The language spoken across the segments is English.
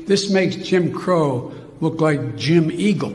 This makes Jim Crow look like Jim Eagle.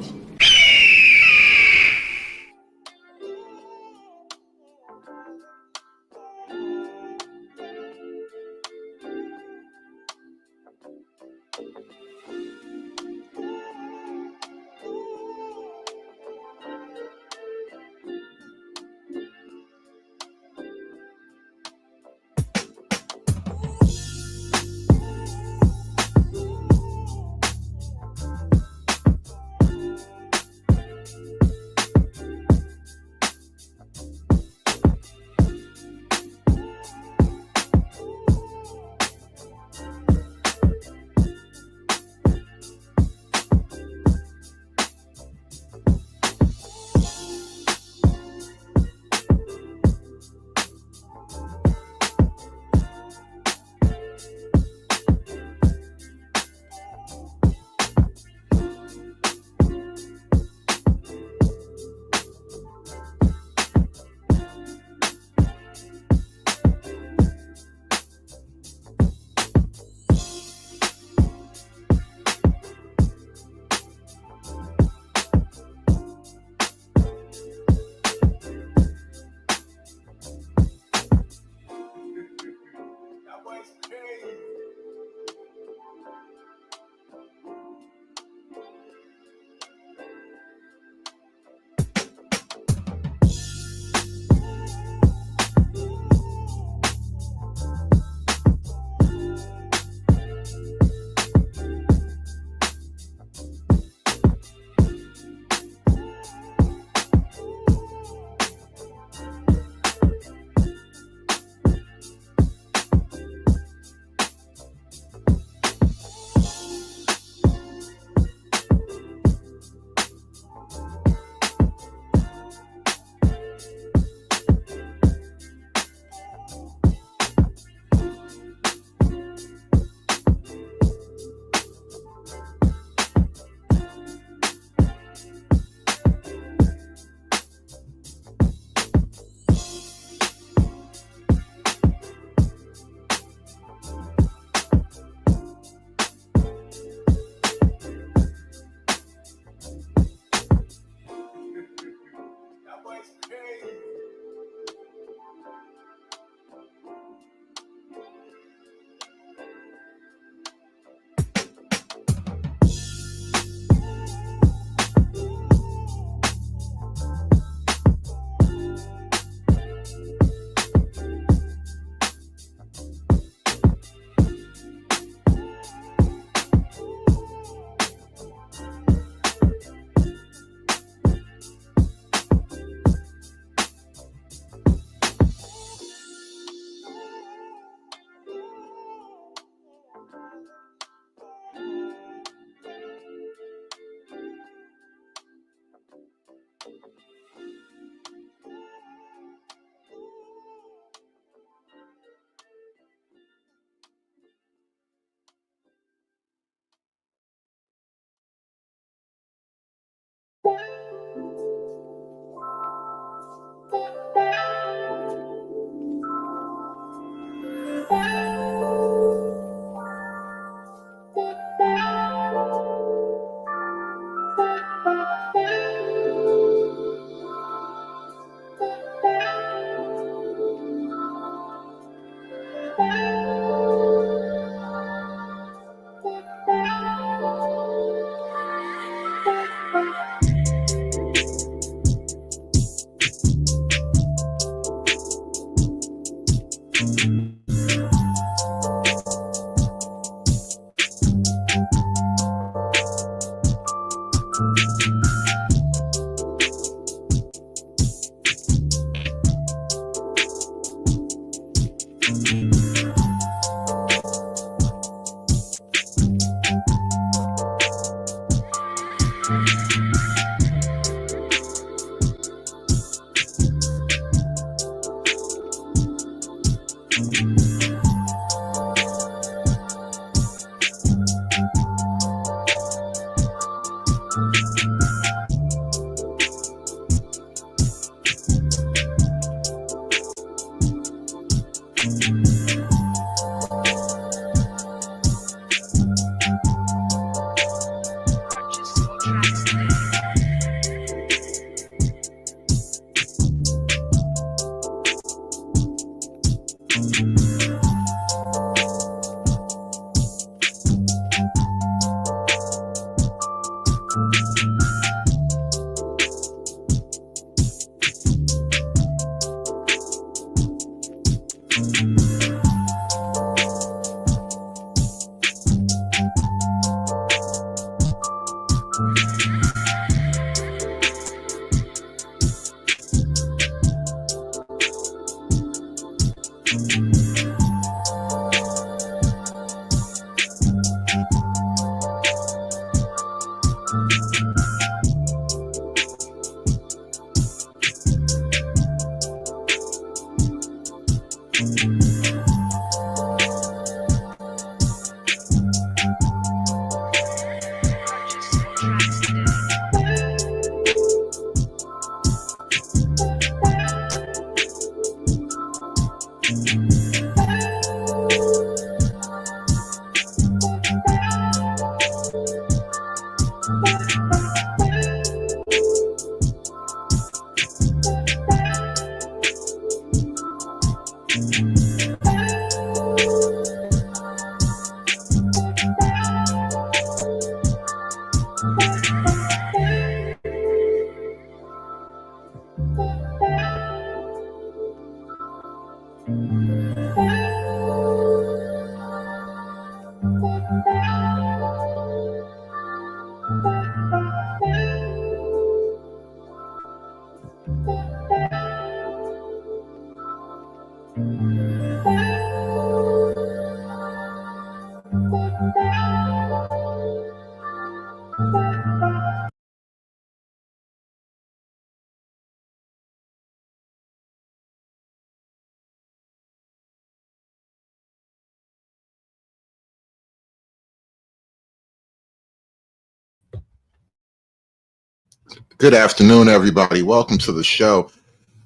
Good afternoon, everybody. Welcome to the show.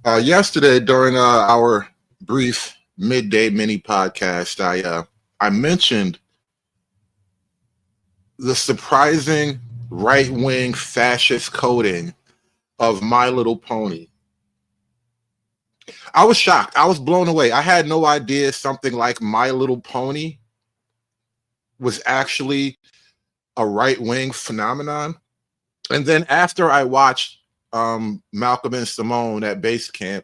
Yesterday, during our brief midday mini podcast, I mentioned the surprising right-wing fascist coding of My Little Pony. I was shocked. I was blown away. I had no idea something like My Little Pony was actually a right-wing phenomenon. And then after I watched Malcolm and Simone at base camp,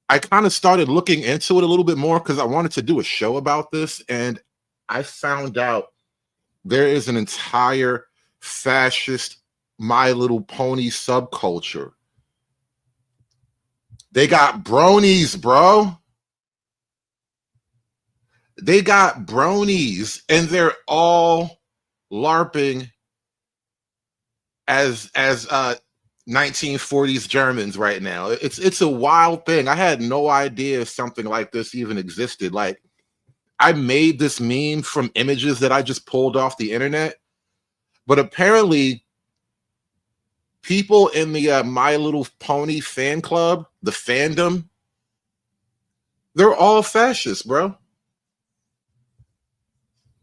I kind of started looking into it a little bit more because I wanted to do a show about this. And I found out there is an entire fascist My Little Pony subculture. They got bronies, bro. They got bronies, and they're all LARPing as 1940s Germans right now. It's a wild thing. I had no idea something like this even existed. Like, I made this meme from images that I just pulled off the internet, but apparently people in the My Little Pony fan club, the fandom, they're all fascists, bro.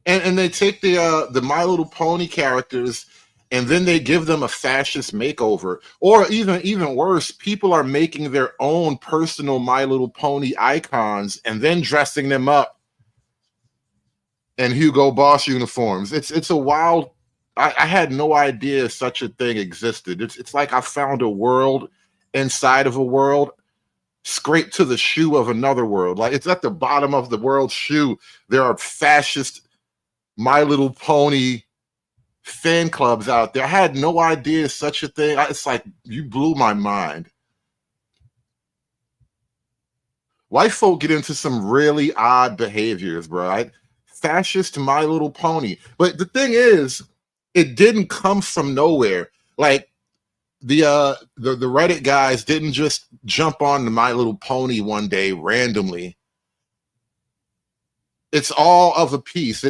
And they take the My Little Pony characters and then they give them a fascist makeover. Or even worse, people are making their own personal My Little Pony icons and then dressing them up in Hugo Boss uniforms. It's a wild. I had no idea such a thing existed. It's like I found a world inside of a world, scraped to the shoe of another world. Like, it's at the bottom of the world's shoe. There are fascist My Little Pony fan clubs out there. I had no idea such a thing. It's like, you blew my mind. White folk get into some really odd behaviors, bro. Fascist My Little Pony. But the thing is, it didn't come from nowhere. Like, the Reddit guys didn't just jump on the My Little Pony one day randomly. It's all of a piece.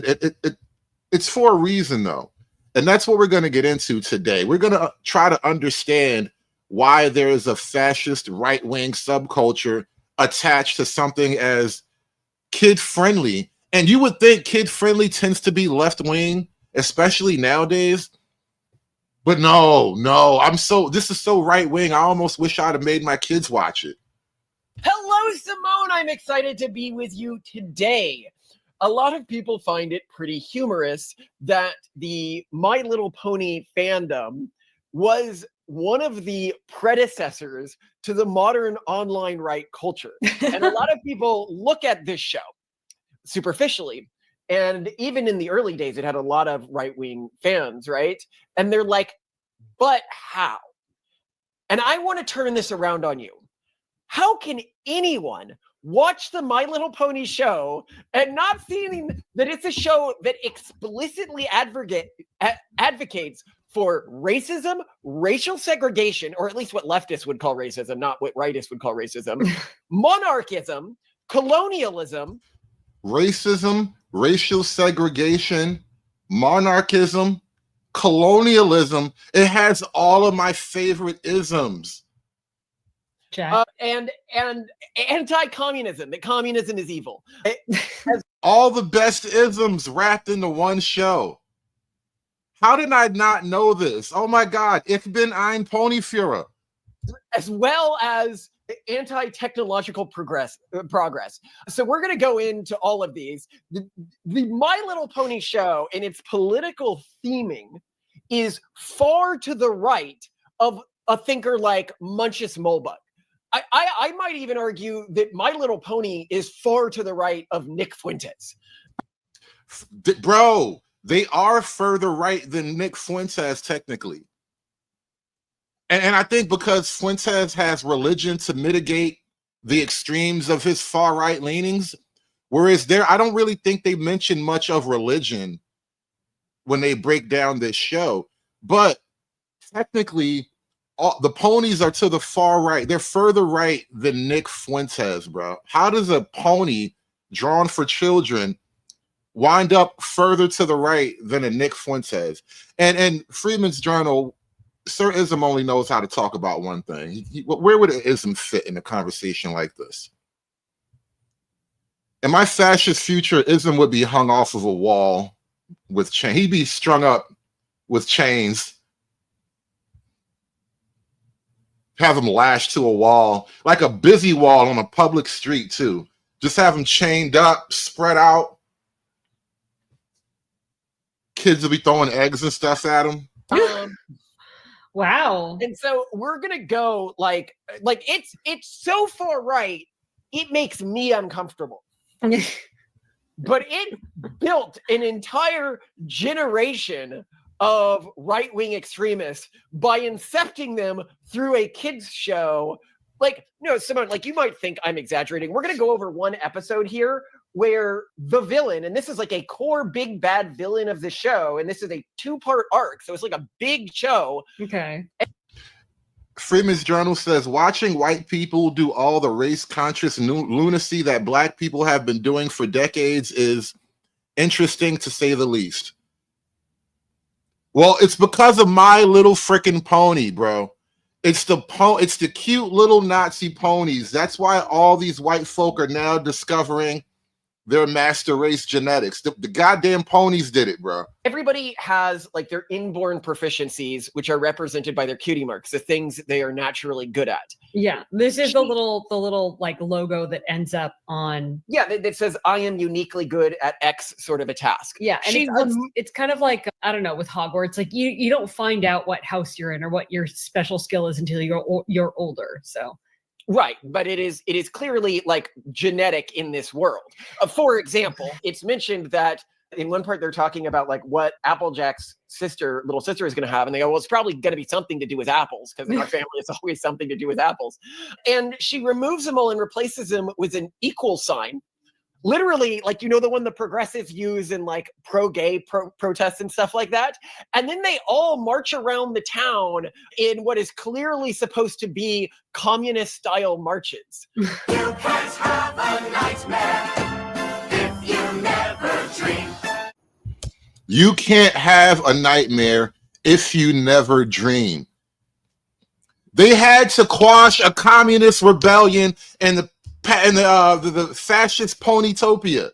It's for a reason, though. And that's what we're going to get into today. We're going to try to understand why there is a fascist right-wing subculture attached to something as kid-friendly. And you would think kid-friendly tends to be left-wing, especially nowadays. But no, this is so right-wing. I almost wish I'd have made my kids watch it. Hello, Simone. I'm excited to be with you today. A lot of people find it pretty humorous that the My Little Pony fandom was one of the predecessors to the modern online right culture. And a lot of people look at this show superficially. And even in the early days, it had a lot of right-wing fans, right? And they're like, but how? And I want to turn this around on you. How can anyone watch the My Little Pony show and not seeing that it's a show that explicitly advocates for racism, racial segregation, or at least what leftists would call racism, not what rightists would call racism, monarchism, colonialism, Racism, racial segregation, monarchism, colonialism. It has all of my favorite isms. and anti-communism, that communism is evil. All the best isms wrapped into one show. How did I not know this? Oh my God. Ich bin ein Ponyführer. As well as anti-technological progress. So we're going to go into all of these. The My Little Pony show and its political theming is far to the right of a thinker like Muncius Mulbach. I might even argue that My Little Pony is far to the right of Nick Fuentes. Bro, they are further right than Nick Fuentes technically. And I think because Fuentes has religion to mitigate the extremes of his far right leanings, whereas I don't really think they mention much of religion when they break down this show. But technically, the ponies are to the far right. They're further right than Nick Fuentes, bro. How does a pony drawn for children wind up further to the right than a Nick Fuentes? And Freeman's Journal, Sir Ism only knows how to talk about one thing. Where would an ism fit in a conversation like this? In my fascist future, ism would be hung off of a wall with chain. He'd be strung up with chains. Have him lashed to a wall, like a busy wall on a public street too. Just have him chained up, spread out. Kids will be throwing eggs and stuff at him. Wow. And so we're gonna go like it's so far right, it makes me uncomfortable. But it built an entire generation of right-wing extremists by incepting them through a kids show. Like, no, Simone, like you might think I'm exaggerating. We're gonna go over one episode here where the villain, and this is like a core big bad villain of the show, and this is a 2-part arc, so it's like a big show. Okay. Freeman's Journal says, watching white people do all the race-conscious lunacy that black people have been doing for decades is interesting, to say the least. Well, it's because of My Little Frickin' Pony, bro. It's the cute little Nazi ponies. That's why all these white folk are now discovering their master race genetics. The goddamn ponies did it, bro. Everybody has like their inborn proficiencies, which are represented by their cutie marks, the things they are naturally good at. Yeah, this is the little like logo that ends up on. Yeah, that says I am uniquely good at X sort of a task. Yeah, and it's kind of like, I don't know, with Hogwarts, like you don't find out what house you're in or what your special skill is until you're older. So. Right, but it is clearly like genetic in this world. For example, it's mentioned that in one part they're talking about like what Applejack's little sister is going to have, and they go, well, it's probably going to be something to do with apples, because in our family it's always something to do with apples. And she removes them all and replaces them with an equal sign. Literally, like, you know, the one the progressives use in like pro-gay protests and stuff like that. And then they all march around the town in what is clearly supposed to be communist-style marches. You can't have a nightmare if you never dream. You can't have a nightmare if you never dream. They had to quash a communist rebellion and the fascist Ponytopia.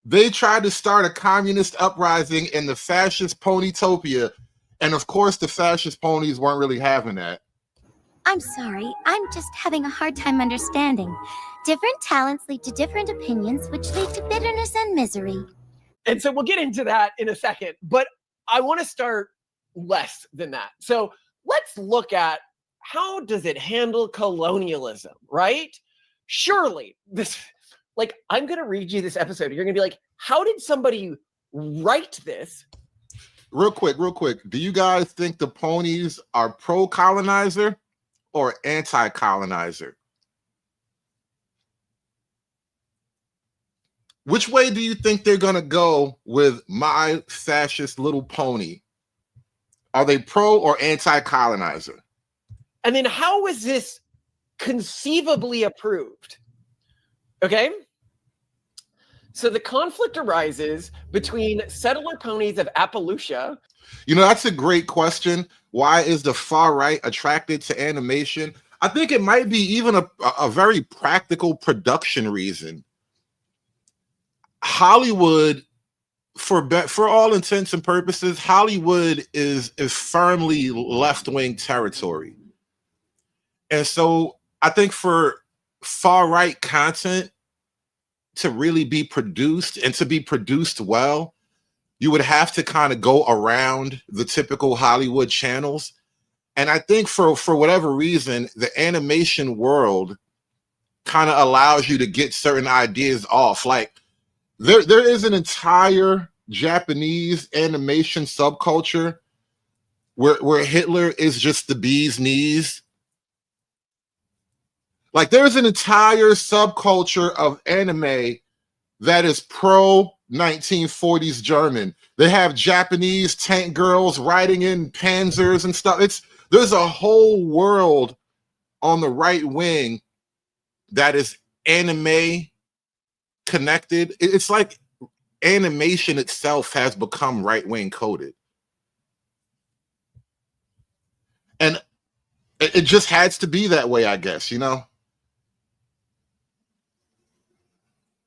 They tried to start a communist uprising in the fascist Ponytopia, and of course the fascist ponies weren't really having that. I'm sorry, I'm just having a hard time understanding. Different talents lead to different opinions, which lead to bitterness and misery. And so we'll get into that in a second, but I want to start less than that. So let's look at how does it handle colonialism, right? Surely this, like, I'm going to read you this episode. You're going to be like, how did somebody write this? Real quick. Do you guys think the ponies are pro-colonizer or anti-colonizer? Which way do you think they're going to go with My Fascist Little Pony? Are they pro or anti-colonizer? And then how is this conceivably approved? Okay. So the conflict arises between settler ponies of Appalachia. You know, that's a great question. Why is the far right attracted to animation? I think it might be even a very practical production reason. Hollywood, for all intents and purposes, Hollywood is firmly left-wing territory. And so I think for far-right content to really be produced and to be produced well, you would have to kind of go around the typical Hollywood channels. And I think for whatever reason, the animation world kind of allows you to get certain ideas off. Like there is an entire Japanese animation subculture where Hitler is just the bee's knees. Like there's an entire subculture of anime that is pro 1940s German. They have Japanese tank girls riding in panzers and stuff. There's a whole world on the right wing that is anime connected. It's like animation itself has become right wing coded. And it just has to be that way, I guess, you know?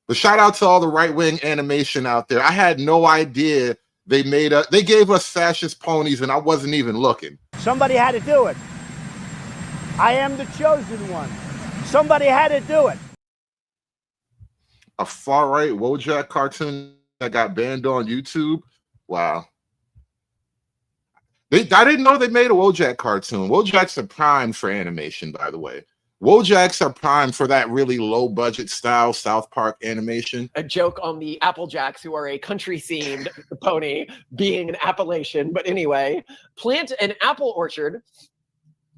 But shout out to all the right-wing animation out there. I had no idea they gave us fascist ponies and I wasn't even looking. Somebody had to do it. I am the chosen one. Somebody had to do it. A far-right Wojak cartoon that got banned on YouTube? Wow. I didn't know they made a Wojak cartoon. Wojaks are prime for animation, by the way. Wojaks are prime for that really low budget style South Park animation. A joke on the Applejacks, who are a country themed pony, being an Appalachian. But anyway, plant an apple orchard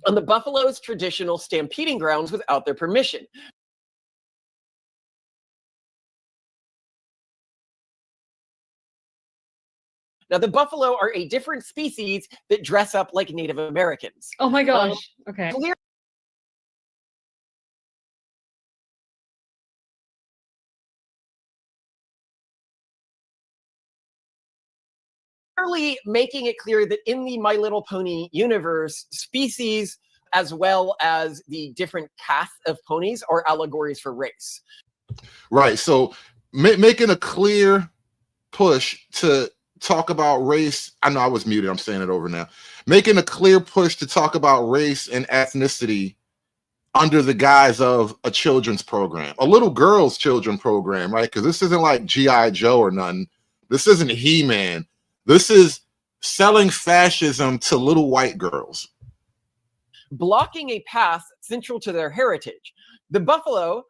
on the buffalo's traditional stampeding grounds without their permission. Now, the buffalo are a different species that dress up like Native Americans. Oh my gosh. Okay. Clearly making it clear that in the My Little Pony universe, species as well as the different casts of ponies are allegories for race. Right. So making a clear push to talk about race. I know I was muted. I'm saying it over now. Making a clear push to talk about race and ethnicity under the guise of a children's program, a little girl's children program, right? Because this isn't like G.I. Joe or nothing. This isn't He-Man. This is selling fascism to little white girls. Blocking a path central to their heritage. The buffalo,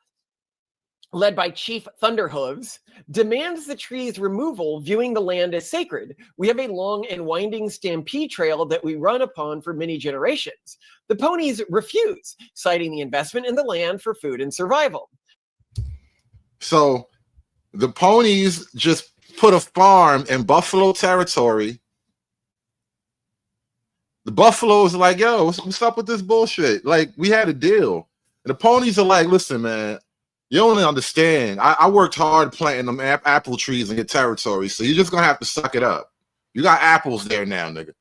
led by Chief Thunderhooves, demands the tree's removal, viewing the land as sacred. We have a long and winding stampede trail that we run upon for many generations. The ponies refuse, citing the investment in the land for food and survival. So the ponies just put a farm in buffalo territory. The buffaloes are like, yo, what's up with this bullshit? Like, we had a deal. And the ponies are like, listen, man, you don't understand. I worked hard planting them apple trees in your territory, so you're just gonna have to suck it up. You got apples there now, nigga.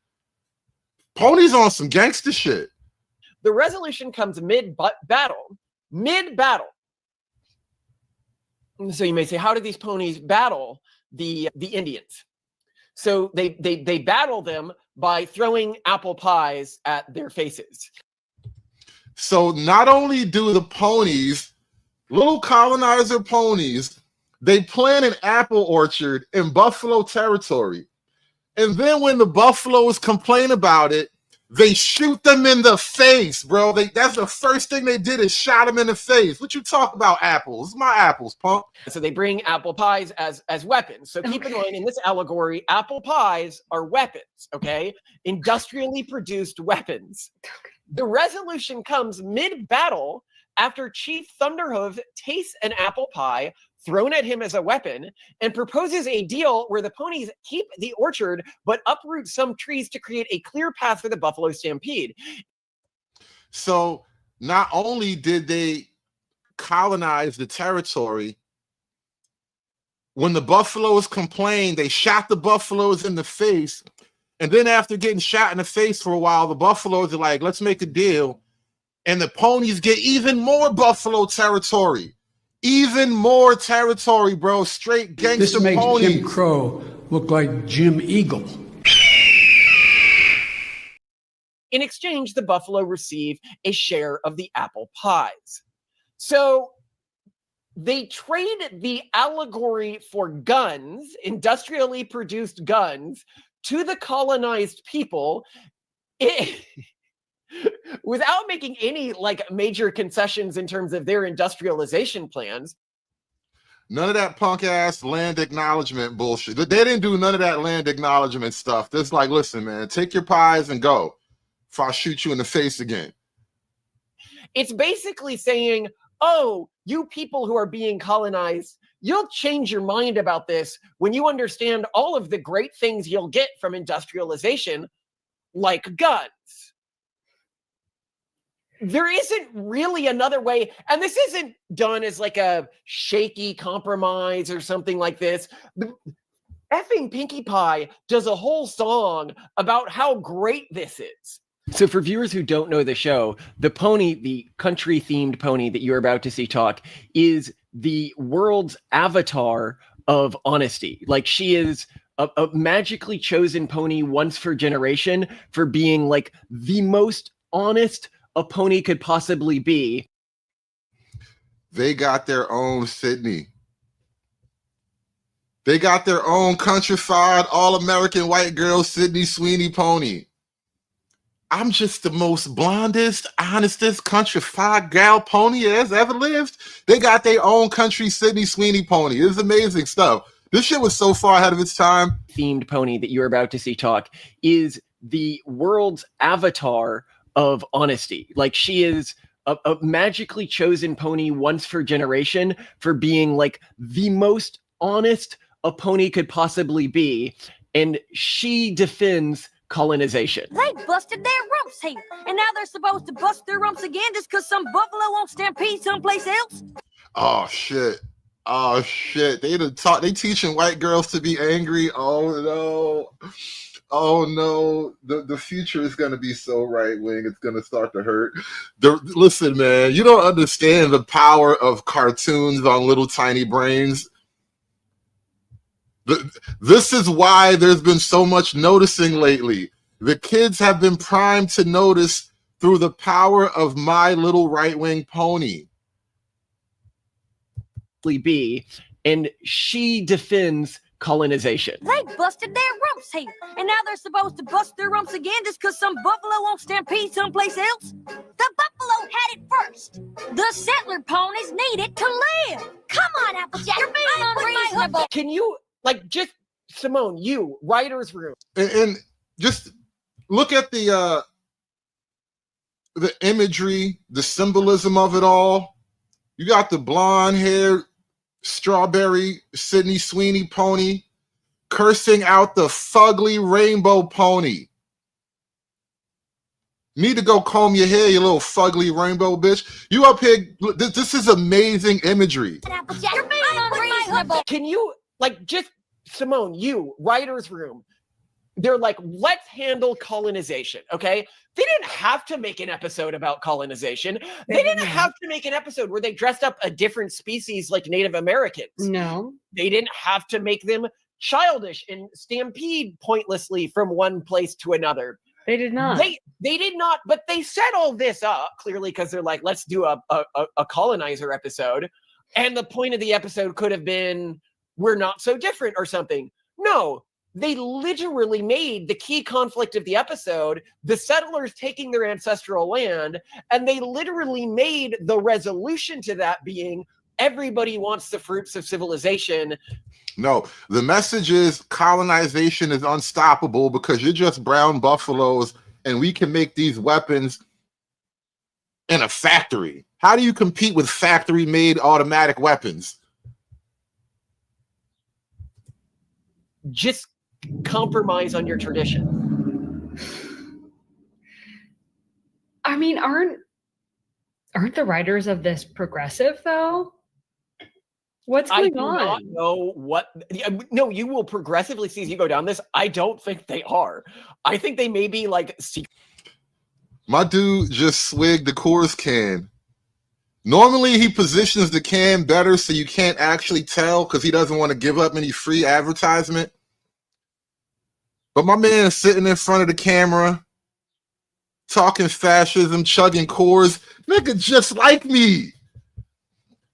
Ponies on some gangster shit. The resolution comes mid-battle. Mid-battle. So you may say, how do these ponies battle the Indians? So they battle them by throwing apple pies at their faces. So not only do the ponies, little colonizer ponies, they plant an apple orchard in buffalo territory. And then when the buffaloes complain about it, they shoot them in the face, bro. That's the first thing they did is shot them in the face. What you talk about apples? It's my apples, punk. So they bring apple pies as weapons. So keep in mind, in this allegory, apple pies are weapons, okay? Industrially produced weapons. The resolution comes mid-battle after Chief Thunderhoof tastes an apple pie thrown at him as a weapon and proposes a deal where the ponies keep the orchard but uproot some trees to create a clear path for the buffalo stampede. So not only did they colonize the territory, when the buffaloes complained, they shot the buffaloes in the face. And then after getting shot in the face for a while, the buffaloes are like, let's make a deal. And the ponies get even more buffalo territory. Even more territory, bro. Straight gangster This makes ponies. Jim Crow look like Jim Eagle. In exchange, the buffalo receive a share of the apple pies. So they trade the allegory for guns, industrially produced guns, to the colonized people without making any like major concessions in terms of their industrialization plans. None of that punk ass land acknowledgement bullshit. They didn't do none of that land acknowledgement stuff. Just like, listen, man, take your pies and go. If I shoot you in the face again. It's basically saying, oh, you people who are being colonized, you'll change your mind about this when you understand all of the great things you'll get from industrialization, like guns. There isn't really another way, and this isn't done as like a shaky compromise or something like this. Effing Pinkie Pie does a whole song about how great this is. So for viewers who don't know the show, the pony, the country-themed pony that you're about to see talk, is the world's avatar of honesty. Like, she is a magically chosen pony once for generation for being like the most honest a pony could possibly be. They got their own Sydney. They got their own countrified, all-American white girl, Sydney Sweeney pony. I'm just the most blondest, honestest, countrified gal pony that's ever lived. They got their own country Sydney Sweeney pony. It's amazing stuff. This shit was so far ahead of its time. Themed pony that you're about to see talk is the world's avatar of honesty. Like, she is a magically chosen pony once for generation for being like the most honest a pony could possibly be. And she defends colonization. They busted their rumps here, and now they're supposed to bust their rumps again just because some buffalo won't stampede someplace else? Oh shit. Oh shit. They teaching white girls to be angry. Oh no. Oh no, the future is going to be so right wing. It's going to start to hurt. Listen, man, you don't understand the power of cartoons on little tiny brains. This is why there's been so much noticing lately. The kids have been primed to notice through the power of My Little Right Wing Pony. And she defends colonization. They busted their rumps here, and now they're supposed to bust their rumps again just because some buffalo won't stampede someplace else? The buffalo had it first. The settler ponies need it to live. Come on, Applejack. You're being unreasonable. Can you, like, just, Simone, you, writer's room. And just look at the imagery, the symbolism of it all. You got the blonde hair, strawberry Sydney Sweeney pony cursing out the fugly rainbow pony. Need to go comb your hair, you little fugly rainbow bitch. You up here, this is amazing imagery. Applejack, you're being unreasonable. Can you, like, just, Simone, you, writer's room. They're like, let's handle colonization, okay? They didn't have to make an episode about colonization. They didn't have to make an episode where they dressed up a different species like Native Americans. No. They didn't have to make them childish and stampede pointlessly from one place to another. They did not. They did not, but they set all this up clearly because they're like, let's do a colonizer episode. And the point of the episode could have been, we're not so different or something. No, they literally made the key conflict of the episode the settlers taking their ancestral land, and they literally made the resolution to that being everybody wants the fruits of civilization. No, the message is colonization is unstoppable because you're just brown buffaloes and we can make these weapons in a factory. How do you compete with factory-made automatic weapons? Just compromise on your tradition. I mean, aren't the writers of this progressive though? What's I going do on? not know what. No, you will progressively see as you go down this. I don't think they are. I think they may be like. My dude just swigged the Coors can. Normally, he positions the can better so you can't actually tell because he doesn't want to give up any free advertisement. But my man is sitting in front of the camera, talking fascism, chugging Coors. Nigga, just like me.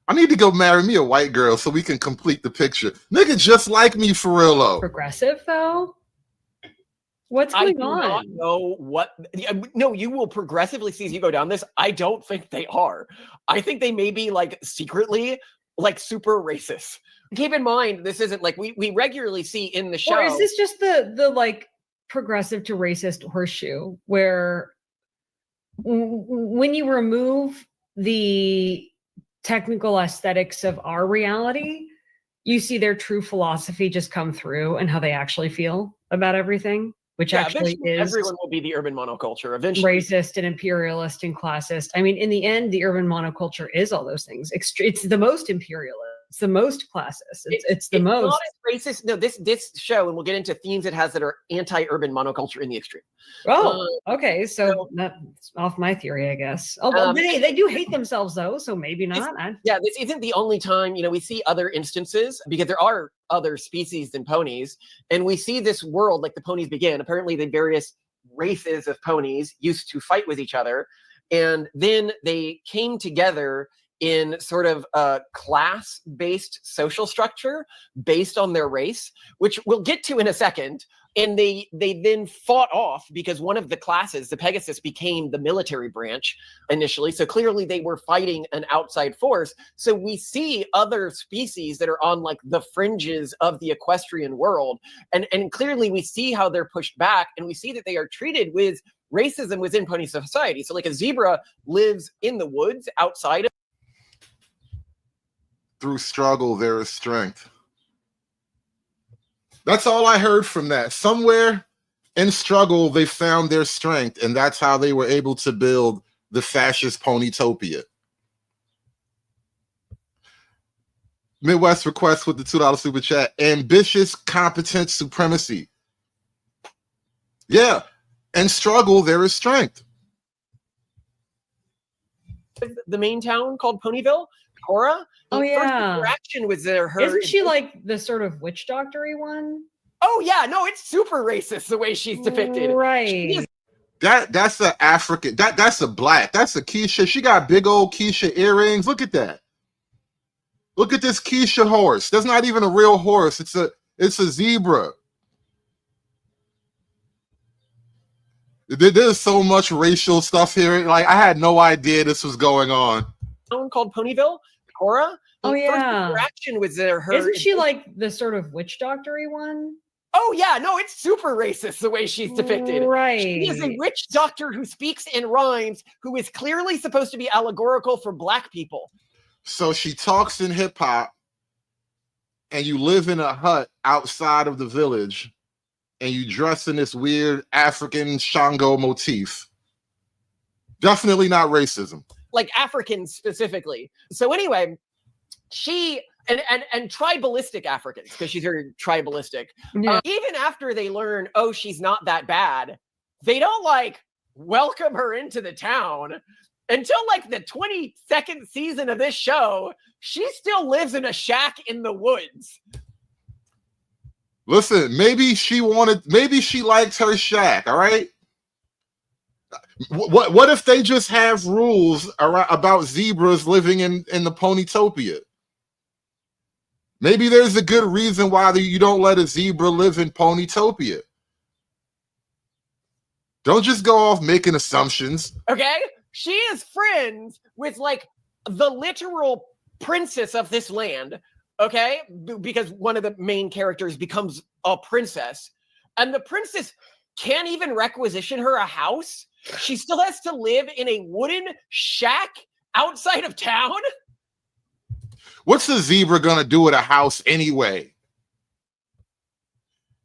I need to go marry me a white girl so we can complete the picture. Nigga, just like me for real though. Progressive though? What's I going do on? not know what. No, you will progressively see as you go down this. I don't think they are. I think they may be like secretly like super racist. Keep in mind, this isn't like we regularly see in the show. Or is this just the like progressive to racist horseshoe where when you remove the technical aesthetics of our reality, you see their true philosophy just come through and how they actually feel about everything, which actually eventually is everyone will be the urban monoculture eventually. racist and imperialist and classist. I mean, in the end, the urban monoculture is all those things. It's the most imperialist. It's the most classist. It's the most not as racist. No, this show, and we'll get into themes it has that are anti-urban monoculture in the extreme. Oh, okay. So that's off my theory, I guess. Oh, they do hate themselves though, so maybe not. Yeah, this isn't the only time, we see other instances because there are other species than ponies, and we see this world like the ponies begin. Apparently, the various races of ponies used to fight with each other, and then they came together in sort of a class-based social structure based on their race, which we'll get to in a second. And they then fought off because one of the classes, the Pegasus, became the military branch initially. So clearly they were fighting an outside force. So we see other species that are on like the fringes of the equestrian world. And clearly we see how they're pushed back, and we see that they are treated with racism within pony society. So like a zebra lives in the woods outside of. Through struggle, there is strength. That's all I heard from that. Somewhere in struggle, they found their strength, and that's how they were able to build the fascist Ponytopia. Midwest request with the $2 super chat. Ambitious, competent supremacy. Yeah, in struggle, there is strength. The main town called Ponyville, Cora. Oh, First yeah. interaction with her. Isn't she like the sort of witch doctory one? Oh yeah, no, it's super racist the way she's depicted. Right. That's a African. That's a black. That's a Keisha. She got big old Keisha earrings. Look at that. Look at this Keisha horse. That's not even a real horse. It's a zebra. There's so much racial stuff here. Like I had no idea this was going on. Town called Ponyville, Cora. Oh, yeah. First interaction with her. Isn't she like the sort of witch doctory one? Oh yeah, no, it's super racist the way she's depicted. Right. She is a witch doctor who speaks in rhymes, who is clearly supposed to be allegorical for black people. So she talks in hip hop, and you live in a hut outside of the village, and you dress in this weird African Shango motif. Definitely not racism. Like Africans specifically. So anyway, she and tribalistic Africans, because she's very tribalistic. Yeah. Even after they learn, oh, she's not that bad, they don't like welcome her into the town until like the 22nd season of this show. She still lives in a shack in the woods. Listen, maybe she liked her shack, all right? What if they just have rules about zebras living in the Ponytopia? Maybe there's a good reason why you don't let a zebra live in Ponytopia. Don't just go off making assumptions. Okay? She is friends with like the literal princess of this land, okay? Because one of the main characters becomes a princess, and the princess can't even requisition her a house. She still has to live in a wooden shack outside of town. What's a zebra gonna do at a house anyway?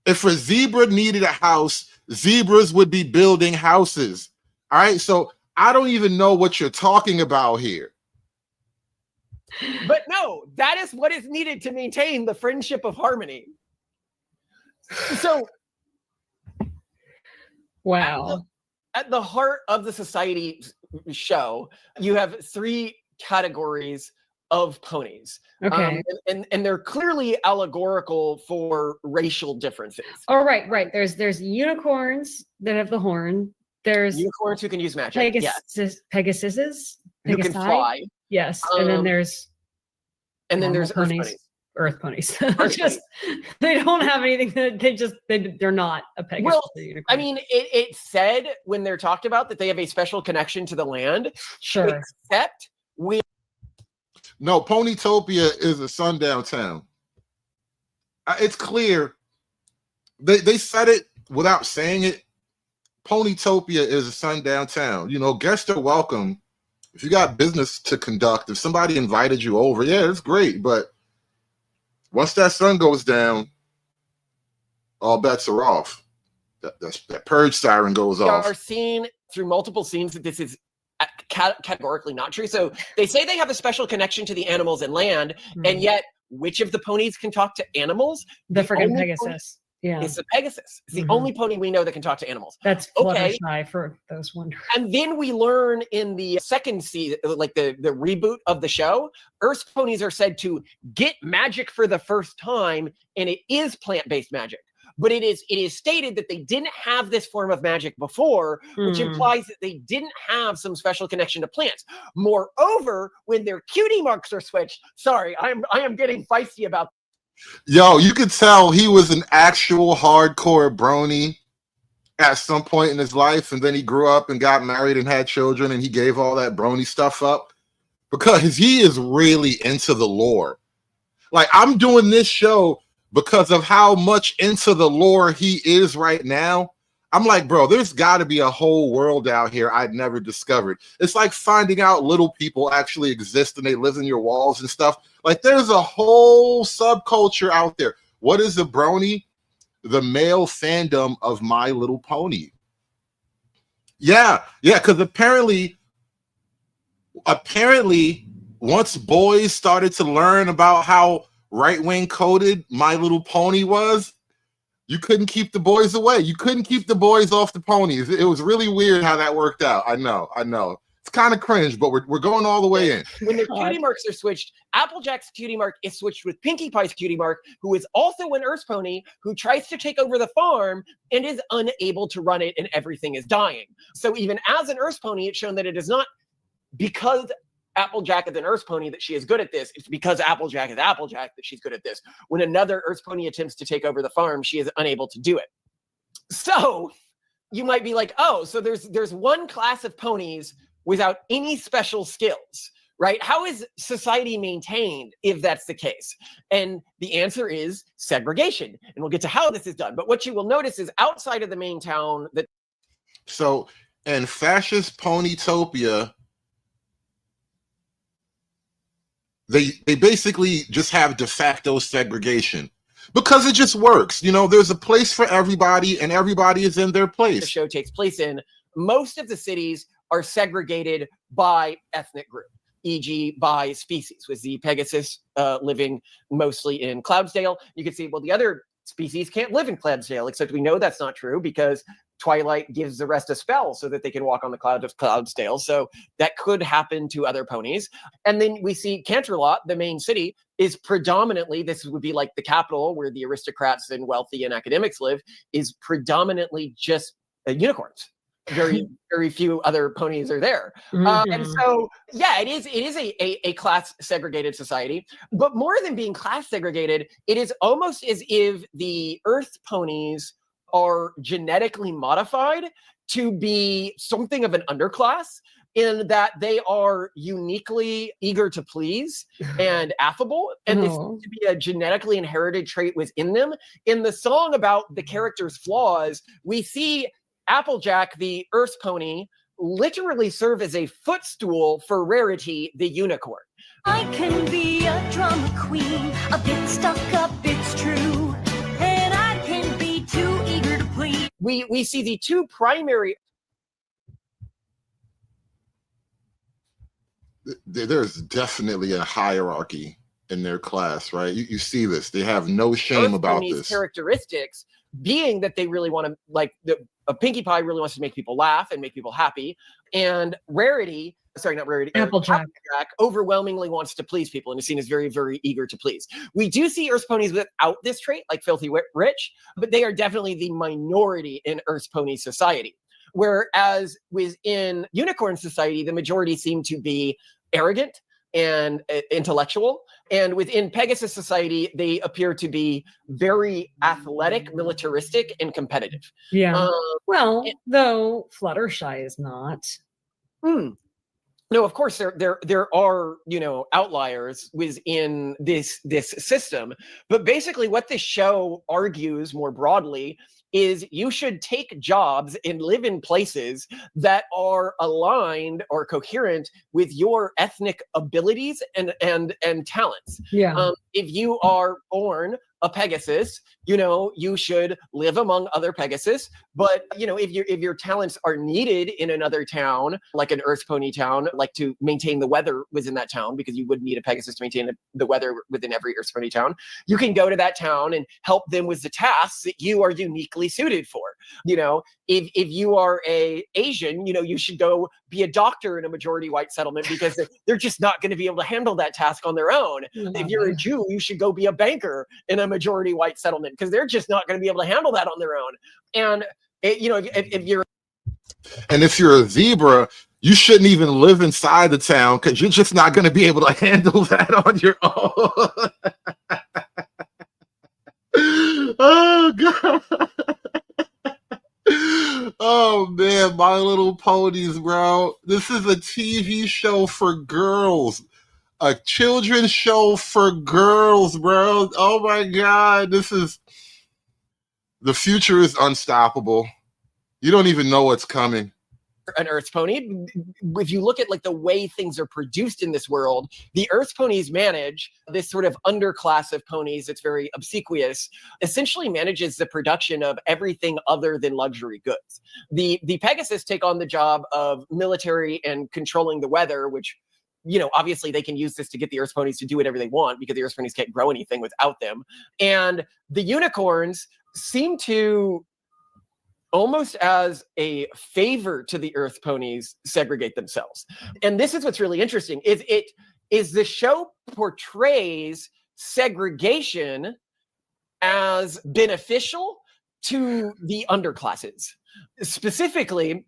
If a zebra needed a house, zebras would be building houses. All right, so I don't even know what you're talking about here. But no, that is what is needed to maintain the friendship of harmony. So, Wow. at the heart of the society show, you have 3 categories of ponies. Okay. And they're clearly allegorical for racial differences. Oh, right. There's unicorns that have the horn. There's Unicorns who can use magic. Yes. Pegasuses Who can Pegasi? fly. Yes. And then there's And then normal there's earth ponies. just they don't have anything that they're not a Pegasus Well, or unicorn. I mean, it said when they're talked about that they have a special connection to the land. sure. Except we No, Ponytopia is a sundown town. It's clear. They said it without saying it. Ponytopia is a sundown town. You know, guests are welcome. If you got business to conduct, if somebody invited you over, yeah, it's great. But once that sun goes down, all bets are off. That purge siren goes off. are seen through multiple scenes that this is categorically not true. So they say they have a special connection to the animals and land, and yet which of the ponies can talk to animals? the friggin' only Pegasus. Yeah. It's the Pegasus. It's the Mhm. only pony we know that can talk to animals. That's Okay. Fluttershy for those wondering. And then we learn in the second season, like the reboot of the show, Earth's ponies are said to get magic for the first time, and it is plant-based magic. But it is stated that they didn't have this form of magic before, which Hmm. implies that they didn't have some special connection to plants. Moreover, when their cutie marks are switched, sorry, I am getting feisty about. Yo, you could tell he was an actual hardcore brony at some point in his life, and then he grew up and got married and had children, and he gave all that brony stuff up because he is really into the lore. Like, I'm doing this show because of how much into the lore he is right now. I'm like, bro, there's got to be a whole world out here I'd never discovered. It's like finding out little people actually exist and they live in your walls and stuff. Like, there's a whole subculture out there. What is a brony? The male fandom of My Little Pony. Yeah, because apparently, once boys started to learn about how right-wing coded My Little Pony was, you couldn't keep the boys away. You couldn't keep the boys off the ponies. It was really weird how that worked out. I know. It's kind of cringe, but we're going all the way in. When their cutie marks are switched, Applejack's cutie mark is switched with Pinkie Pie's cutie mark, who is also an Earth pony who tries to take over the farm and is unable to run it, and everything is dying. So even as an Earth pony, it's shown that it is not because Applejack is an Earth pony that she is good at this. It's because Applejack is Applejack that she's good at this. When another Earth pony attempts to take over the farm, she is unable to do it. So you might be like, oh, so there's one class of ponies without any special skills, right? How is society maintained if that's the case? And the answer is segregation. And we'll get to how this is done. But what you will notice is outside of the main town that. So in fascist Ponytopia, they basically just have de facto segregation because it just works. You know, there's a place for everybody and everybody is in their The place. show takes place in, most of the cities are segregated by ethnic group, e.g. by species, with the Pegasus living mostly in Cloudsdale. You can see, well, the other species can't live in Cloudsdale, except we know that's not true because Twilight gives the rest a spell so that they can walk on the cloud of Cloudsdale. So that could happen to other ponies. And then we see Canterlot, the main city, is predominantly, this would be like the capital where the aristocrats and wealthy and academics live, is predominantly just unicorns. very few other ponies are there. And Mhm. so, yeah, it is a class segregated society. But more than being class segregated, it is almost as if the Earth ponies are genetically modified to be something of an underclass, in that they are uniquely eager to please and affable, and this Oh. seems to be a genetically inherited trait within them. In the song about the character's flaws, we see Applejack, the Earth pony, literally serve as a footstool for Rarity, the unicorn. I can be a drama queen, a bit stuck up, it's true. And I can be too eager to please. We see the two primary There's definitely a hierarchy in their class, right? You see this. They have no shame Earth about ponies this. characteristics being that they really want to, like, a Pinkie Pie really wants to make people laugh and make people happy, and Rarity, sorry, not Rarity, Applejack. overwhelmingly wants to please people and is seen as very, very eager to please. We do see Earth ponies without this trait, like Filthy Rich, but they are definitely the minority in Earth pony society. Whereas within Unicorn society, the majority seem to be arrogant and intellectual. And within Pegasus society, they appear to be very athletic, militaristic, and competitive. Yeah. Well, it- though Fluttershy is not. No, of course there are, you know, outliers within this system, but basically what this show argues more broadly is you should take jobs and live in places that are aligned or coherent with your ethnic abilities and talents. Yeah. If you are born a Pegasus, you know, you should live among other Pegasus. But, you know, if your talents are needed in another town, like an Earth pony town, like to maintain the weather within that town, because you would need a Pegasus to maintain the weather within every Earth pony town, you can go to that town and help them with the tasks that you are uniquely suited for. You know, if you are a Asian, you know, you should go be a doctor in a majority white settlement, because they're just not going to be able to handle that task on their own. If you're a Jew, you should go be a banker in a majority white settlement, because they're just not going to be able to handle that on their own. And you know, if you're a zebra, you shouldn't even live inside the town, because you're just not going to be able to handle that on your own. Oh god. Oh man, My Little Ponies, bro. This is a TV show for girls. A children's show for girls, bro. Oh my god, the future is unstoppable. You don't even know what's coming. an Earth pony, if you look at like the way things are produced in this world, the Earth ponies manage this sort of underclass of ponies that's very obsequious, essentially manages the production of everything other than luxury goods. The Pegasus take on the job of military and controlling the weather, which, you know, obviously they can use this to get the Earth ponies to do whatever they want, because the Earth ponies can't grow anything without them. And the unicorns seem to, almost as a favor to the Earth ponies, segregate themselves. And this is what's really interesting, is the show portrays segregation as beneficial to the underclasses. Specifically,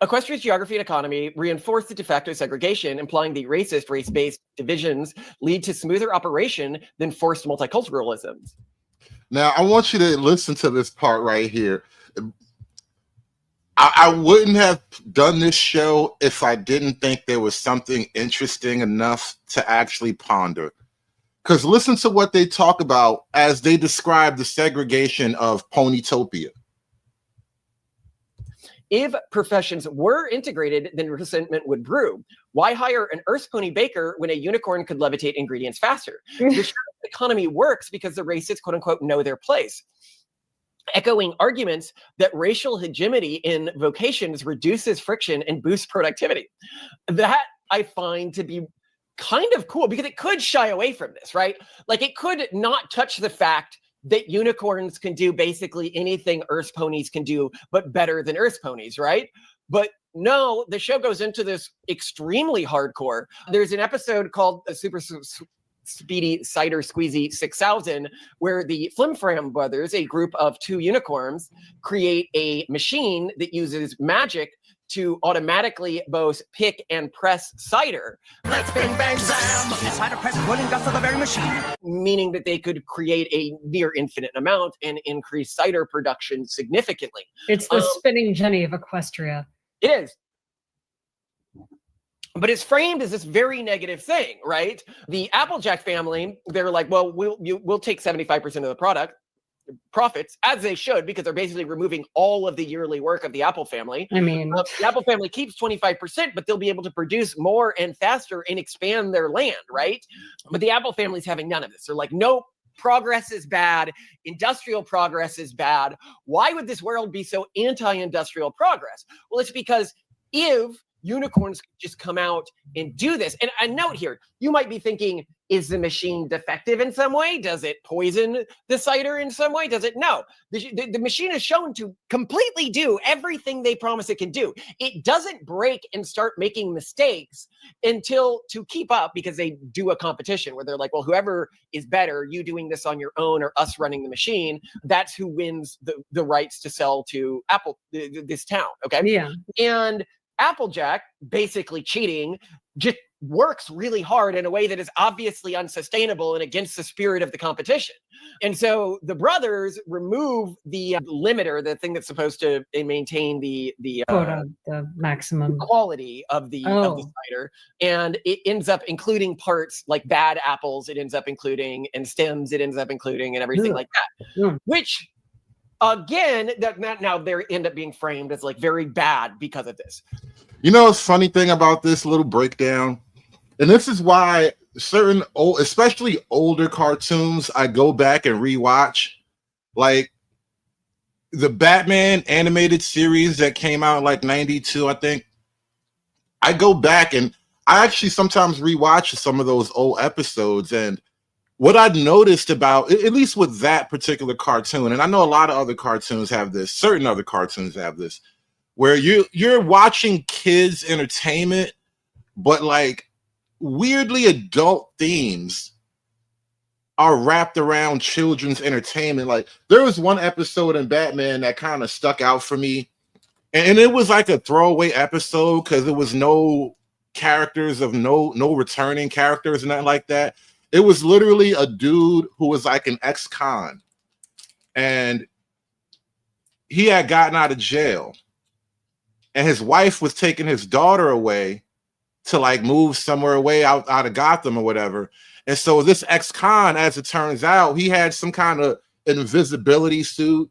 Equestria's Geography and Economy reinforce the de facto segregation, implying the racist race-based divisions lead to smoother operation than forced multiculturalism. Now, I want you to listen to this part right here. I wouldn't have done this show if I didn't think there was something interesting enough to actually ponder. Because listen to what they talk about as they describe the segregation of Ponytopia. If professions were integrated, then resentment would brew. Why hire an Earth pony baker when a unicorn could levitate ingredients faster? The show's economy works because the races, quote unquote, know their place, echoing arguments that racial hegemony in vocations reduces friction and boosts productivity. That I find to be kind of cool, because it could shy away from this, right? Like, it could not touch the fact that unicorns can do basically anything Earth ponies can do, but better than Earth ponies, right? But no, the show goes into this extremely hardcore. There's an episode called Speedy Cider Squeezy 6000, where the Flim Flam brothers, a group of 2 unicorns, create a machine that uses magic to automatically both pick and press cider. Let's bing bang zam. The cider press boiling guts of the very machine. Meaning that they could create a near infinite amount and increase cider production significantly. It's the spinning Jenny of Equestria. It is. But it's framed as this very negative thing, right? The Applejack family, they're like, well, we'll take 75% of the profits, as they should, because they're basically removing all of the yearly work of the Apple family. I mean, the Apple family keeps 25%, but they'll be able to produce more and faster and expand their land, right? But the Apple family's having none of this. They're like, nope, progress is bad. Industrial progress is bad. Why would this world be so anti-industrial progress? Well, it's because if unicorns could just come out and do this. And a note here, you might be thinking, is the machine defective in some way? Does it poison the cider in some way? Does it? No. The machine is shown to completely do everything they promise it can do. It doesn't break and start making mistakes until to keep up, because they do a competition where they're like, well, whoever is better, you doing this on your own or us running the machine, that's who wins the rights to sell to Apple, this town. Okay. Yeah. And Applejack, basically cheating, just works really hard in a way that is obviously unsustainable and against the spirit of the competition. And so the brothers remove the limiter, the thing that's supposed to maintain the quota, the maximum quality of the cider, and it ends up including parts like bad apples. It ends up including and stems. It ends up including and everything like that, which. Again, now they end up being framed as like very bad because of this. You know, what's funny thing about this little breakdown, and this is why certain old, especially older cartoons, I go back and rewatch, like the Batman animated series that came out like '92, I think. I go back and I actually sometimes rewatch some of those old episodes, and what I've noticed about, at least with that particular cartoon, and I know a lot of other cartoons have this, certain other cartoons have this, where you're watching kids entertainment, but like weirdly adult themes are wrapped around children's entertainment. Like there was one episode in Batman that kind of stuck out for me, and it was like a throwaway episode because it was no characters of no returning characters and nothing like that. It was literally a dude who was like an ex-con, and he had gotten out of jail, and his wife was taking his daughter away to like move somewhere away out of Gotham or whatever. And so this ex-con, as it turns out, he had some kind of invisibility suit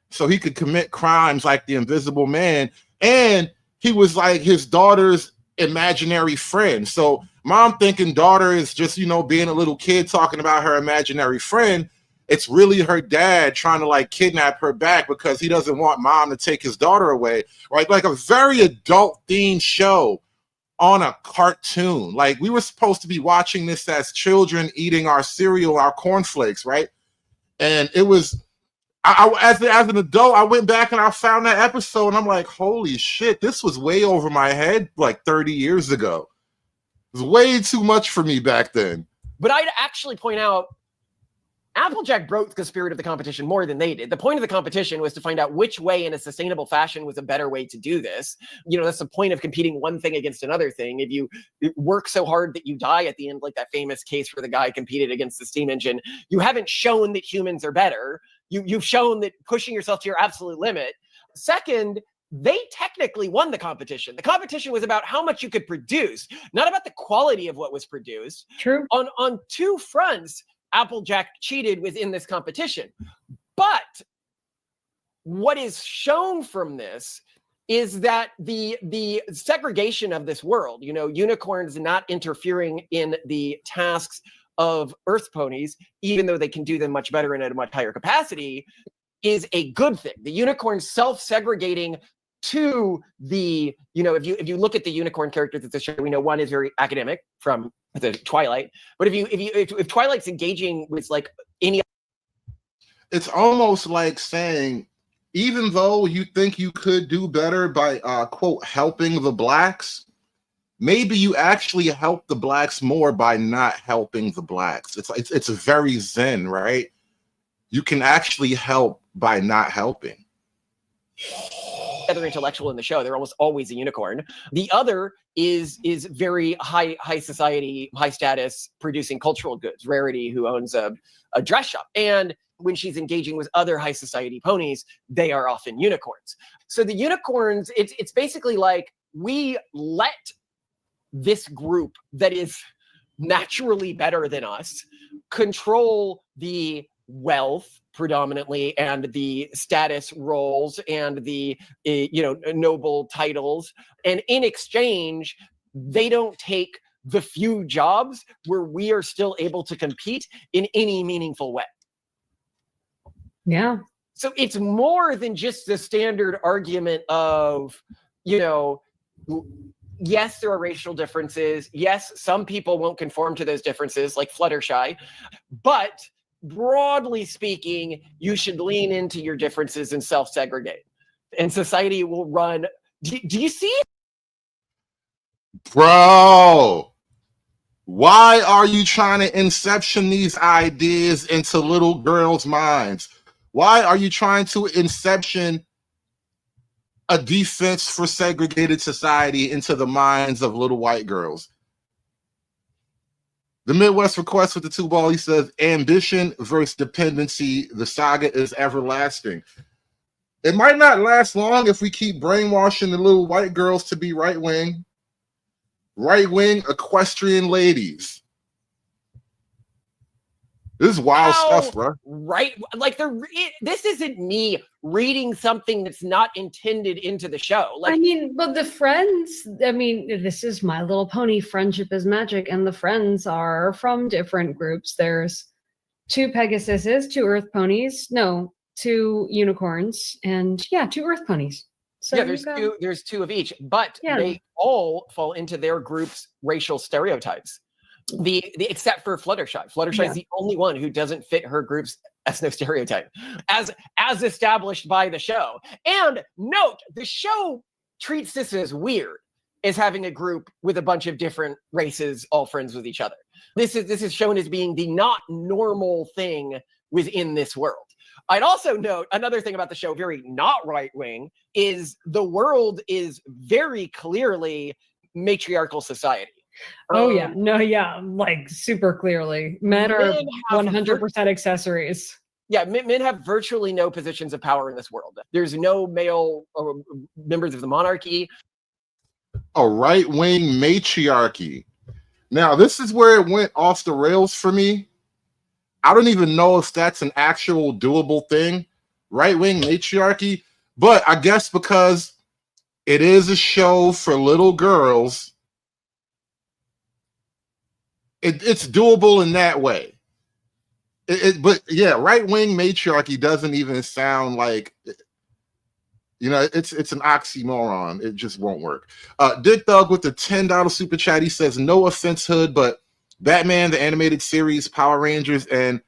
so he could commit crimes like the Invisible Man, and he was like his daughter's imaginary friend. So mom thinking daughter is just, you know, being a little kid talking about her imaginary friend. It's really her dad trying to like kidnap her back because he doesn't want mom to take his daughter away, right? Like a very adult themed show on a cartoon. Like we were supposed to be watching this as children eating our cereal, our cornflakes, right? And it was, as an adult, I went back and I found that episode and I'm like, holy shit, this was way over my head like 30 years ago. It was way too much for me back then. But I'd actually point out, Applejack broke the spirit of the competition more than they did. The point of the competition was to find out which way in a sustainable fashion was a better way to do this. You know, that's the point of competing one thing against another thing. If you work so hard that you die at the end, like that famous case where the guy competed against the steam engine, you haven't shown that humans are better. You've shown that pushing yourself to your absolute limit. Second, they technically won the competition. The competition was about how much you could produce, not about the quality of what was produced. True. On two fronts, Applejack cheated within this competition. But what is shown from this is that the segregation of this world, you know, unicorns not interfering in the tasks of earth ponies, even though they can do them much better and at a much higher capacity, is a good thing. The unicorns self-segregating to the, you know, if you look at the unicorn characters at the show, we know one is very academic from the Twilight, but if Twilight's engaging with like any, it's almost like saying, even though you think you could do better by quote helping the blacks, maybe you actually help the blacks more by not helping the blacks. It's a very zen, right? You can actually help by not helping. Other intellectual in the show, they're almost always a unicorn. The other is very high society, high status, producing cultural goods. Rarity, who owns a dress shop, and when she's engaging with other high society ponies, they are often unicorns. So the unicorns, it's basically like we let this group that is naturally better than us control the wealth predominantly and the status roles and the noble titles, and in exchange they don't take the few jobs where we are still able to compete in any meaningful way. Yeah. So it's more than just the standard argument of, yes, there are racial differences. Yes, some people won't conform to those differences, like Fluttershy. But broadly speaking, you should lean into your differences and self-segregate. And society will run. Do you see it? Bro, why are you trying to inception these ideas into little girls' minds? Why are you trying to inception a defense for segregated society into the minds of little white girls? The Midwest request with the 2 ball, he says, ambition versus dependency. The saga is everlasting. It might not last long if we keep brainwashing the little white girls to be right-wing equestrian ladies. This is wild stuff, bro. Right? Like this isn't me reading something that's not intended into the show. Like, but the friends, this is My Little Pony, Friendship is Magic, and the friends are from different groups. There's 2 Pegasuses, 2 Earth Ponies, 2 unicorns, and 2 Earth Ponies. So there's 2 of each, but they all fall into their group's racial stereotypes. The except for Fluttershy. Fluttershy is the only one who doesn't fit her group's ethno stereotype, as established by the show. And note, the show treats this as weird, as having a group with a bunch of different races all friends with each other. This is shown as being the not normal thing within this world. I'd also note another thing about the show, very not right-wing, is the world is very clearly matriarchal society. Like super clearly. Men are 100% accessories. Yeah, men have virtually no positions of power in this world. There's no male members of the monarchy. A right-wing matriarchy. Now, this is where it went off the rails for me. I don't even know if that's an actual doable thing, right-wing matriarchy. But I guess because it is a show for little girls, it's doable in that way. But right-wing matriarchy doesn't even sound like, it's an oxymoron. It just won't work. Dick Thug with the $10 super chat. He says, no offense, Hood, but Batman, the animated series, Power Rangers, and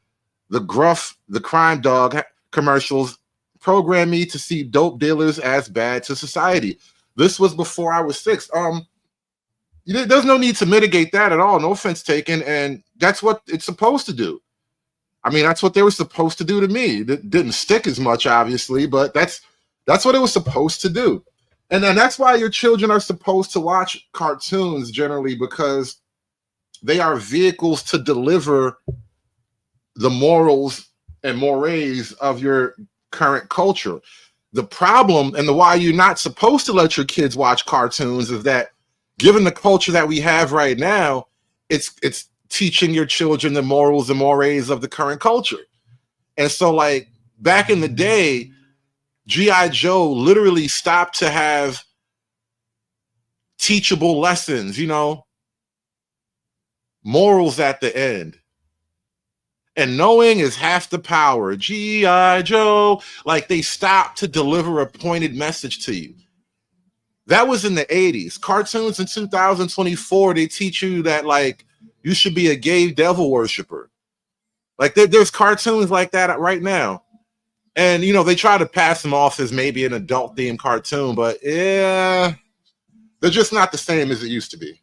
the Gruff, the Crime Dog commercials program me to see dope dealers as bad to society. This was before I was 6. There's no need to mitigate that at all. No offense taken. And that's what it's supposed to do. That's what they were supposed to do to me. It didn't stick as much, obviously, but that's what it was supposed to do. And then that's why your children are supposed to watch cartoons generally, because they are vehicles to deliver the morals and mores of your current culture. The problem and the why you're not supposed to let your kids watch cartoons is that, given the culture that we have right now, it's teaching your children the morals and mores of the current culture. And so, like, back in the day, G.I. Joe literally stopped to have teachable lessons, morals at the end. And knowing is half the power. G.I. Joe, like, they stopped to deliver a pointed message to you. That was in the 80s. Cartoons in 2024, they teach you that, like, you should be a gay devil worshiper. Like, there's cartoons like that right now. And, they try to pass them off as maybe an adult-themed cartoon, but They're just not the same as it used to be.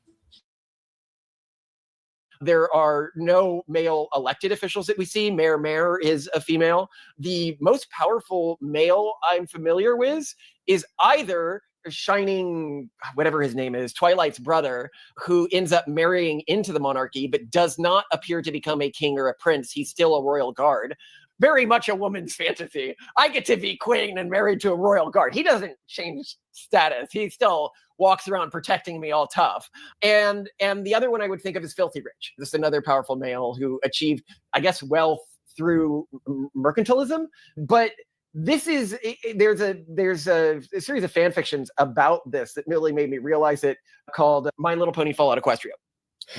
There are no male elected officials that we see. Mayor Mare is a female. The most powerful male I'm familiar with is either Shining, whatever his name is, Twilight's brother, who ends up marrying into the monarchy, but does not appear to become a king or a prince. He's still a royal guard. Very much a woman's fantasy. I get to be queen and married to a royal guard. He doesn't change status. He still walks around protecting me all tough. And the other one I would think of is Filthy Rich. This is another powerful male who achieved, I guess, wealth through mercantilism. But this is there's a series of fan fictions about this that really made me realize it, called My Little Pony Fallout Equestria.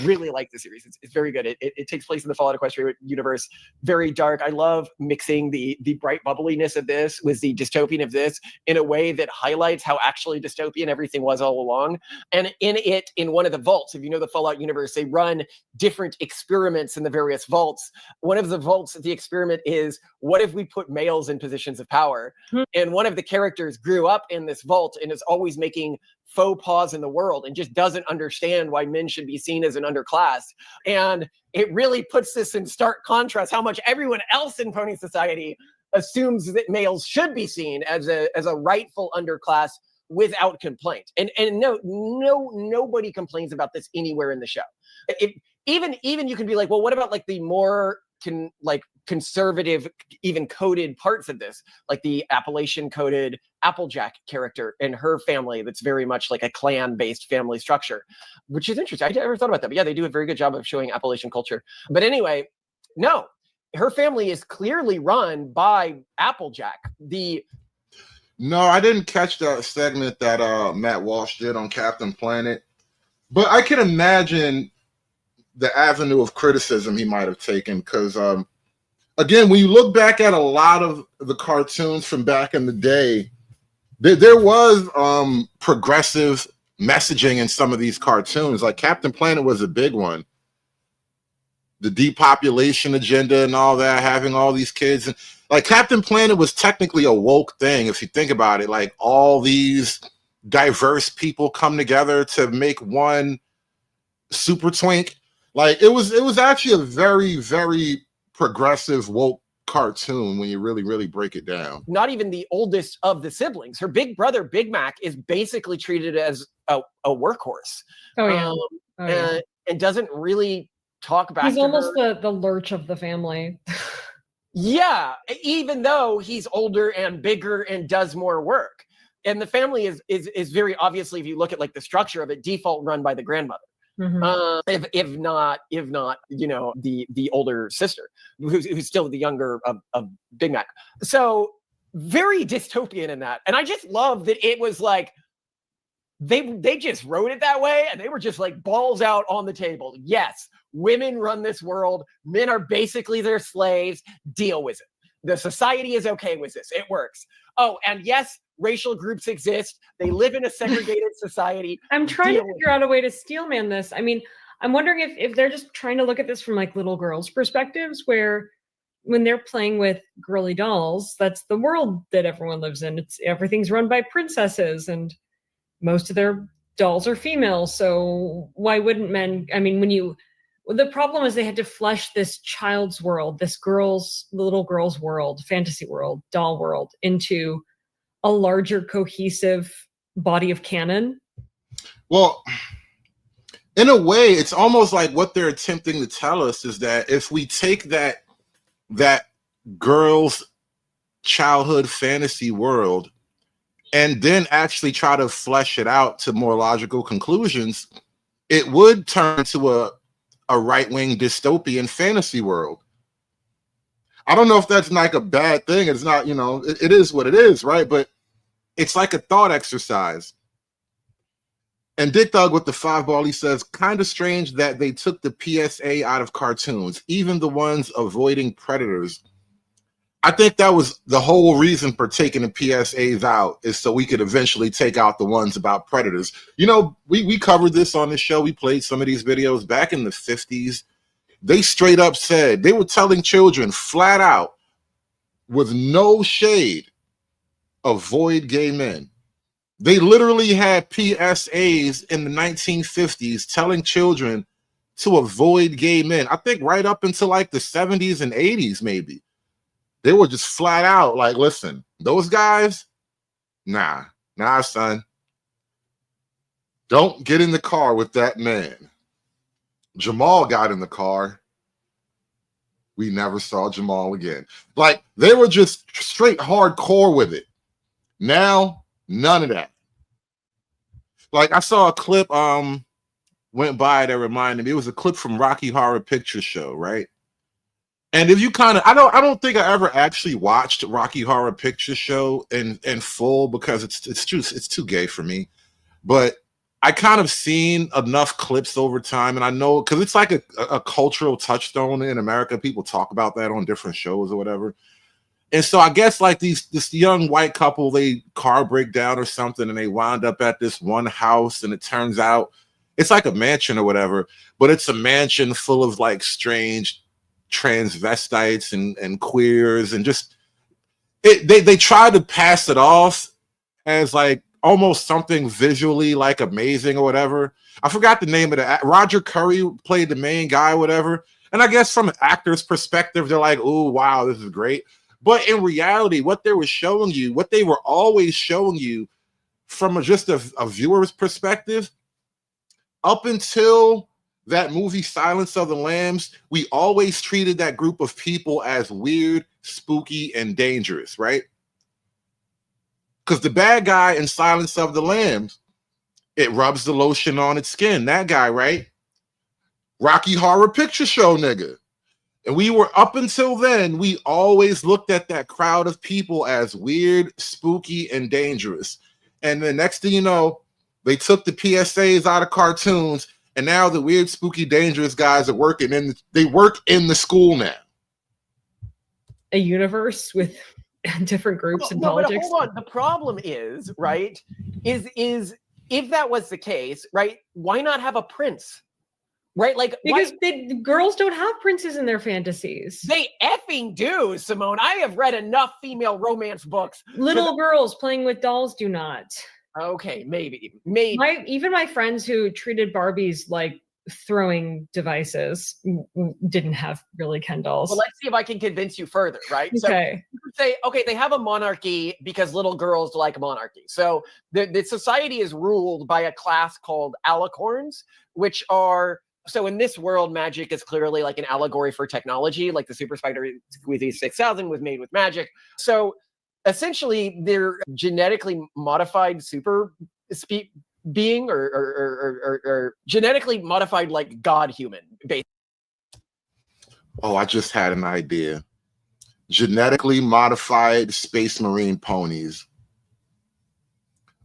Really like the series. It's very good. It takes place in the Fallout Equestria universe. Very dark. I love mixing the bright bubbliness of this with the dystopian of this in a way that highlights how actually dystopian everything was all along. And in one of the vaults, if you know the Fallout universe, they run different experiments in the various vaults. One of the vaults, the experiment is, what if we put males in positions of power? And one of the characters grew up in this vault and is always making faux pas in the world and just doesn't understand why men should be seen as an underclass. And it really puts this in stark contrast how much everyone else in pony society assumes that males should be seen as a rightful underclass without complaint. And nobody complains about this anywhere in the show. Even you can be like, well, what about like the more conservative, even coded parts of this, like the Appalachian coded Applejack character and her family, that's very much like a clan-based family structure, which is interesting. I never thought about that, but yeah, they do a very good job of showing Appalachian culture. But anyway, no, her family is clearly run by Applejack. No, I didn't catch that segment that Matt Walsh did on Captain Planet, but I can imagine the avenue of criticism he might have taken, because again, when you look back at a lot of the cartoons from back in the day, there was progressive messaging in some of these cartoons. Like Captain Planet was a big one. The depopulation agenda and all that, having all these kids. And like Captain Planet was technically a woke thing, if you think about it. Like all these diverse people come together to make one super twink. Like it was actually a very, very progressive woke cartoon when you really, really break it down. Not even the oldest of the siblings. Her big brother, Big Mac, is basically treated as a workhorse. And doesn't really talk back. He's almost the lurch of the family. Yeah, even though he's older and bigger and does more work. And the family is very obviously, if you look at like the structure of it, default run by the grandmother. Mm-hmm. If not, the older sister, who's still the younger of Big Mac. So very dystopian in that. And I just love that it was like, they just wrote it that way, and they were just like balls out on the table. Yes, women run this world. Men are basically their slaves. Deal with it. The society is okay with this. It works. Oh, and yes, racial groups exist. They live in a segregated society. I'm trying to figure out a way to steelman this. I mean, I'm wondering if they're just trying to look at this from like little girls' perspectives, where when they're playing with girly dolls, that's the world that everyone lives in. Everything's run by princesses, and most of their dolls are female. So why wouldn't men? I mean, the problem is they had to flesh this child's world, this little girl's world, fantasy world, doll world, into a larger cohesive body of canon. Well, in a way, it's almost like what they're attempting to tell us is that if we take that girl's childhood fantasy world and then actually try to flesh it out to more logical conclusions, it would turn to a right-wing dystopian fantasy world. I don't know if that's like a bad thing. It's not, it is what it is, right? But it's like a thought exercise. And Dick Thug with the 5-ball, he says, kind of strange that they took the PSA out of cartoons, even the ones avoiding predators. I think that was the whole reason for taking the PSAs out, is so we could eventually take out the ones about predators. We covered this on the show. We played some of these videos back in the 50s. They straight up said, they were telling children flat out, with no shade, avoid gay men. They literally had PSAs in the 1950s telling children to avoid gay men. I think right up until like the 70s and 80s, maybe. They were just flat out like, listen, those guys, nah, son. Don't get in the car with that man. Jamal got in the car. We never saw Jamal again. Like, they were just straight hardcore with it. Now, none of that. Like, I saw a clip went by that reminded me. It was a clip from Rocky Horror Picture Show, right? And if you kind of, I don't think I ever actually watched Rocky Horror Picture Show in full because it's too gay for me. But I kind of seen enough clips over time, and I know because it's like a cultural touchstone in America. People talk about that on different shows or whatever. And so I guess like this young white couple, they car break down or something, and they wind up at this one house, and it turns out it's like a mansion or whatever, but it's a mansion full of like strange transvestites and queers, and just they try to pass it off as like almost something visually like amazing or whatever. I forgot the name of the Roger Curry played the main guy, whatever. And I guess from an actor's perspective, they're like, oh, wow, this is great. But in reality, what they were showing you, what they were always showing you from just a viewer's perspective, up until that movie Silence of the Lambs, we always treated that group of people as weird, spooky, and dangerous, right? Because the bad guy in Silence of the Lambs, it rubs the lotion on its skin. That guy, right? Rocky Horror Picture Show nigga. And we were, up until then, we always looked at that crowd of people as weird, spooky, and dangerous. And the next thing you know, they took the PSAs out of cartoons, and now the weird, spooky, dangerous guys are working they work in the school now. A universe with different groups and no, politics. But hold on. The problem is, right, is if that was the case, right, why not have a prince? Right? Like, because the girls don't have princes in their fantasies. They effing do, Simone. I have read enough female romance books. Little girls playing with dolls do not. Okay, maybe. Even my friends who treated Barbies like throwing devices didn't have really Ken dolls. Well, let's see if I can convince you further, right? Okay. So say, okay, they have a monarchy because little girls like monarchy. So the society is ruled by a class called alicorns, which are, so in this world, magic is clearly like an allegory for technology, like the Super Spider Squeezy 6000 was made with magic. So essentially, they're genetically modified being or genetically modified like God human, basically. Oh, I just had an idea. Genetically modified Space Marine ponies.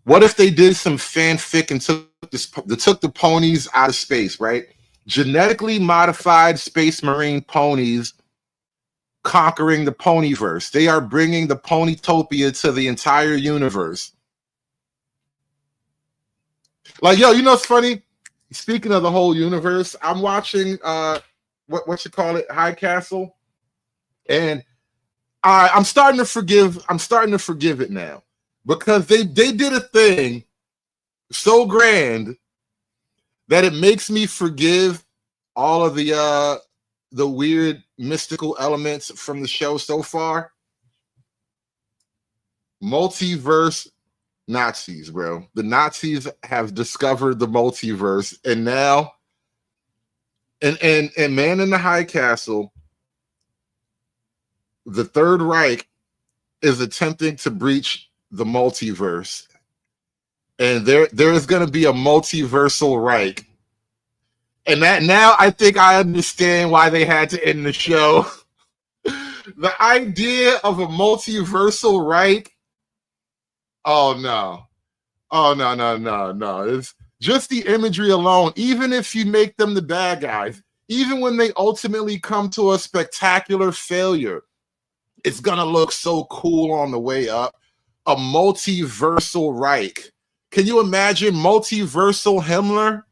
What if they did some fanfic and took the ponies out of space, right? Genetically modified Space Marine ponies conquering the ponyverse. They are bringing the Ponytopia to the entire universe. Like, yo, you know what's funny? Speaking of the whole universe, I'm watching what you call it, High Castle, and I'm starting to forgive it now, because they did a thing so grand that it makes me forgive all of the weird mystical elements from the show so far. Multiverse Nazis, bro. The Nazis have discovered the multiverse, and now and Man in the High Castle, the Third Reich is attempting to breach the multiverse. And there is going to be a multiversal Reich. And that now I think I understand why they had to end the show. The idea of a multiversal Reich. Oh no. It's just the imagery alone. Even if you make them the bad guys, even when they ultimately come to a spectacular failure, it's gonna look so cool on the way up. A multiversal Reich. Can you imagine multiversal Himmler?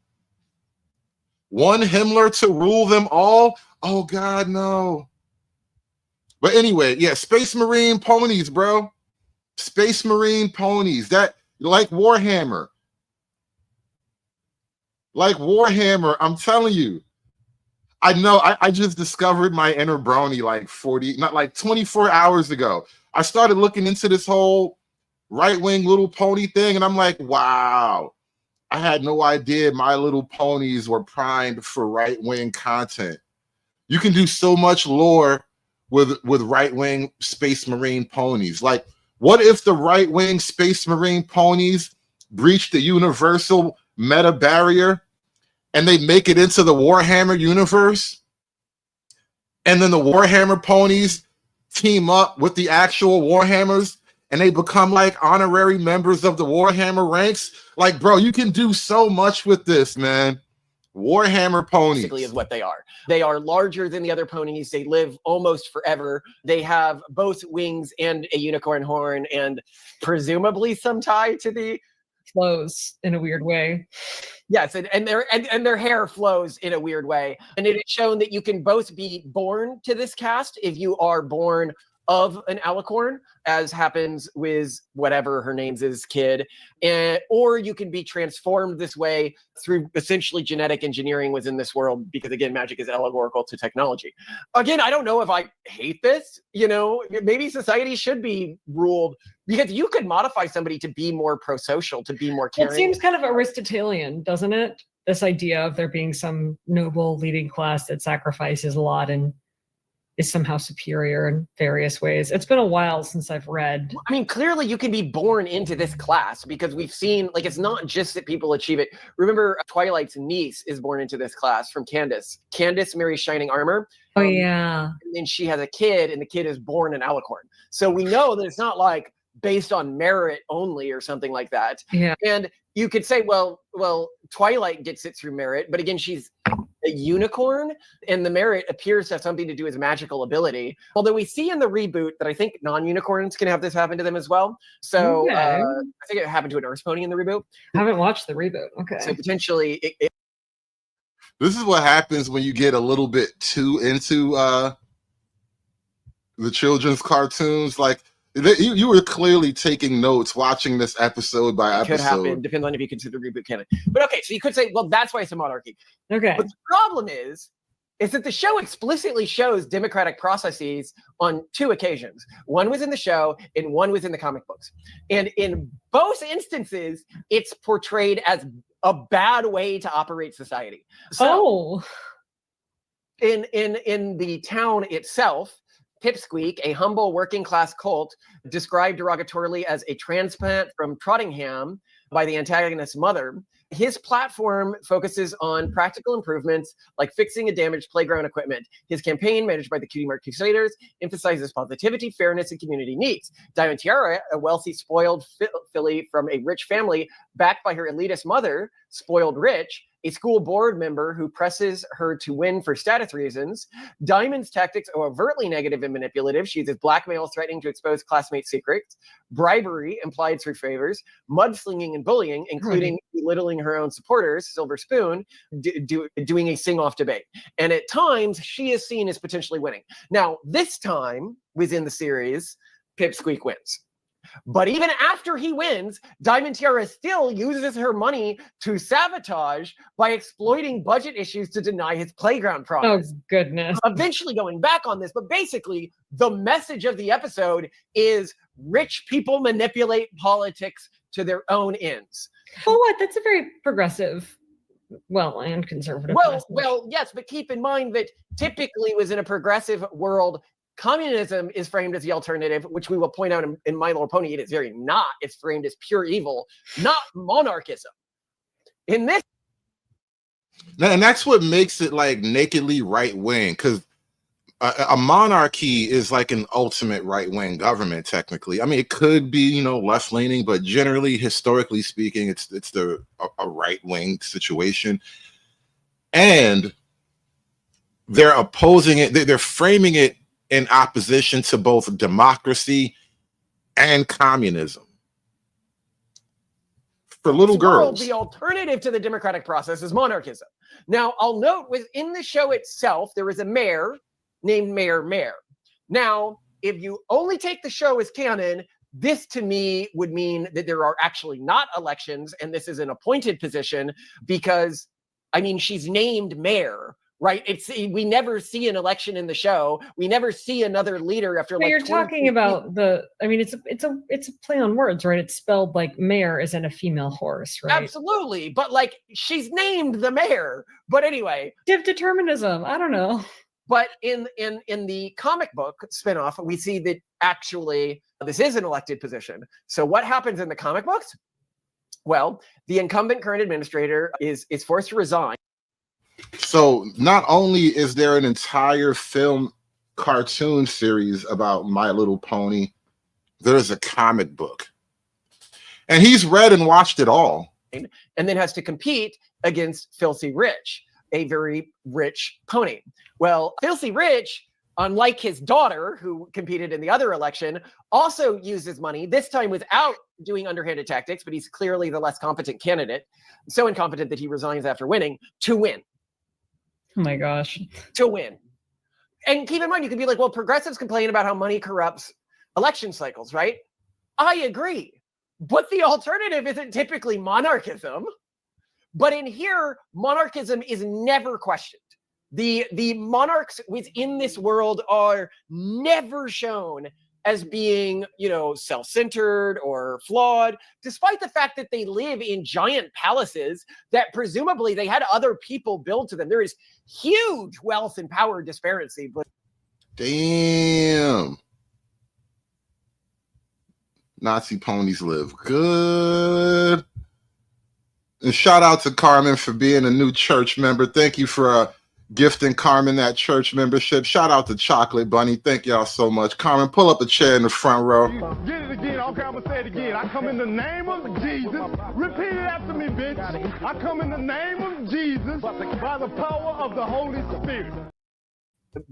One Himmler to rule them all? Oh God, no. But anyway, yeah, Space Marine ponies, bro. Space Marine ponies. That, like Warhammer. Like Warhammer, I'm telling you. I know I just discovered my inner brony like 24 hours ago. I started looking into this whole right-wing Little Pony thing, and I'm like, wow, I had no idea My Little Ponies were primed for right-wing content. You can do so much lore with right-wing Space Marine ponies. Like, what if the right-wing Space Marine ponies breach the universal meta barrier and they make it into the Warhammer universe? And then the Warhammer ponies team up with the actual Warhammers and they become like honorary members of the Warhammer ranks. Like, bro, you can do so much with this, man. Warhammer ponies basically is what they are. They are larger than the other ponies. They live almost forever. They have both wings and a unicorn horn, and presumably some tie to the Flows in a weird way. yes, and their hair flows in a weird way. And it is shown that you can both be born to this cast if you are born of an alicorn, as happens with whatever her name's is kid, or you can be transformed this way through essentially genetic engineering within this world, because again, magic is allegorical to technology. Again, I don't know if I hate this. You know, maybe society should be ruled, because you could modify somebody to be more pro-social, to be more caring. It seems kind of Aristotelian, doesn't it? This idea of there being some noble leading class that sacrifices a lot and is somehow superior in various ways. It's been a while since I've read. I mean, clearly you can be born into this class, because we've seen, like, it's not just that people achieve it. Remember, Twilight's niece is born into this class from Candace. Candace marries Shining Armor. Oh, yeah. And then she has a kid, and the kid is born an alicorn. So we know that it's not like based on merit only or something like that. Yeah. And you could say, well, Twilight gets it through merit, but again, she's a unicorn, and the merit appears to have something to do with magical ability. Although we see in the reboot that I think non-unicorns can have this happen to them as well. So Okay. I think it happened to an Earth Pony in the reboot. I haven't watched the reboot. Okay. So potentially This is what happens when you get a little bit too into the children's cartoons. Like, you were clearly taking notes watching this episode by it could episode. happen, depends on if you consider reboot canon. But okay, so you could say, well, that's why it's a monarchy. Okay. But the problem is that the show explicitly shows democratic processes on two occasions. One was in the show and one was in the comic books. And in both instances, it's portrayed as a bad way to operate society. So in the town itself, Pipsqueak, a humble working class cult, described derogatorily as a transplant from Trottingham by the antagonist's mother. His platform focuses on practical improvements like fixing a damaged playground equipment. His campaign, managed by the Cutie Mark Crusaders, emphasizes positivity, fairness, and community needs. Diamond Tiara, a wealthy, spoiled filly from a rich family, backed by her elitist mother, Spoiled Rich, a school board member who presses her to win for status reasons. Diamond's tactics are overtly negative and manipulative. She uses blackmail, threatening to expose classmates' secrets, bribery implied through favors, mudslinging and bullying, including belittling her own supporters, Silver Spoon, doing a sing-off debate. And at times, she is seen as potentially winning. Now, this time within the series, Pipsqueak wins. But even after he wins, Diamond Tiara still uses her money to sabotage by exploiting budget issues to deny his playground Oh, promise. goodness. Eventually going back on this, but basically the message of the episode is rich people manipulate politics to their own ends. Well, what? That's a very progressive, and conservative. message. Well, yes, but keep in mind that typically within a progressive world, communism is framed as the alternative, which we will point out in My Little Pony. It is very not. It's framed as pure evil, not monarchism. In this, And that's what makes it like nakedly right wing, because a monarchy is like an ultimate right wing government. Technically, I mean, it could be left leaning, but generally, historically speaking, it's a right wing situation, and they're opposing it. They're framing it in opposition to both democracy and communism. For little world, girls, the alternative to the democratic process is monarchism. Now, I'll note within the show itself, there is a mayor named Mayor Mare. Now, if you only take the show as canon, This to me would mean that there are actually not elections and this is an appointed position because, I mean, she's named mayor, right? We never see an election in the show. We never see another leader after But like you're 22 talking about I mean, it's a play on words, right? It's spelled like mare as in a female horse, right? Absolutely. But like she's named the mayor. But anyway, Determinism. I don't know. but in the comic book spinoff, we see that actually this is an elected position. So what happens in the comic books? Well, the incumbent current administrator is forced to resign. So not only is there an entire film cartoon series about My Little Pony, there's a comic book. And he's read and watched it all. And then has to compete against Filthy Rich, a very rich pony. Well, Filthy Rich, unlike his daughter, who competed in the other election, also uses money, this time without doing underhanded tactics, but he's clearly the less competent candidate, so incompetent that he resigns after winning, to win. Oh my gosh. To win. And keep in mind, you could be like, well, progressives complain about how money corrupts election cycles, right? I agree. But the alternative isn't typically monarchism. But in here, monarchism is never questioned. The monarchs within this world are never shown as being, self-centered or flawed, despite the fact that they live in giant palaces that presumably they had other people build to them. There is huge wealth and power disparity. But damn. Nazi ponies live good. And shout out to Carmen for being a new church member. Thank you for gifting Carmen that church membership. Shout out to Chocolate Bunny. Thank y'all so much. Carmen, pull up a chair in the front row. Get it again. Okay, I'm gonna say it again. I come in the name of Jesus. Repeat it after me, bitch. I come in the name of Jesus by the power of the Holy Spirit.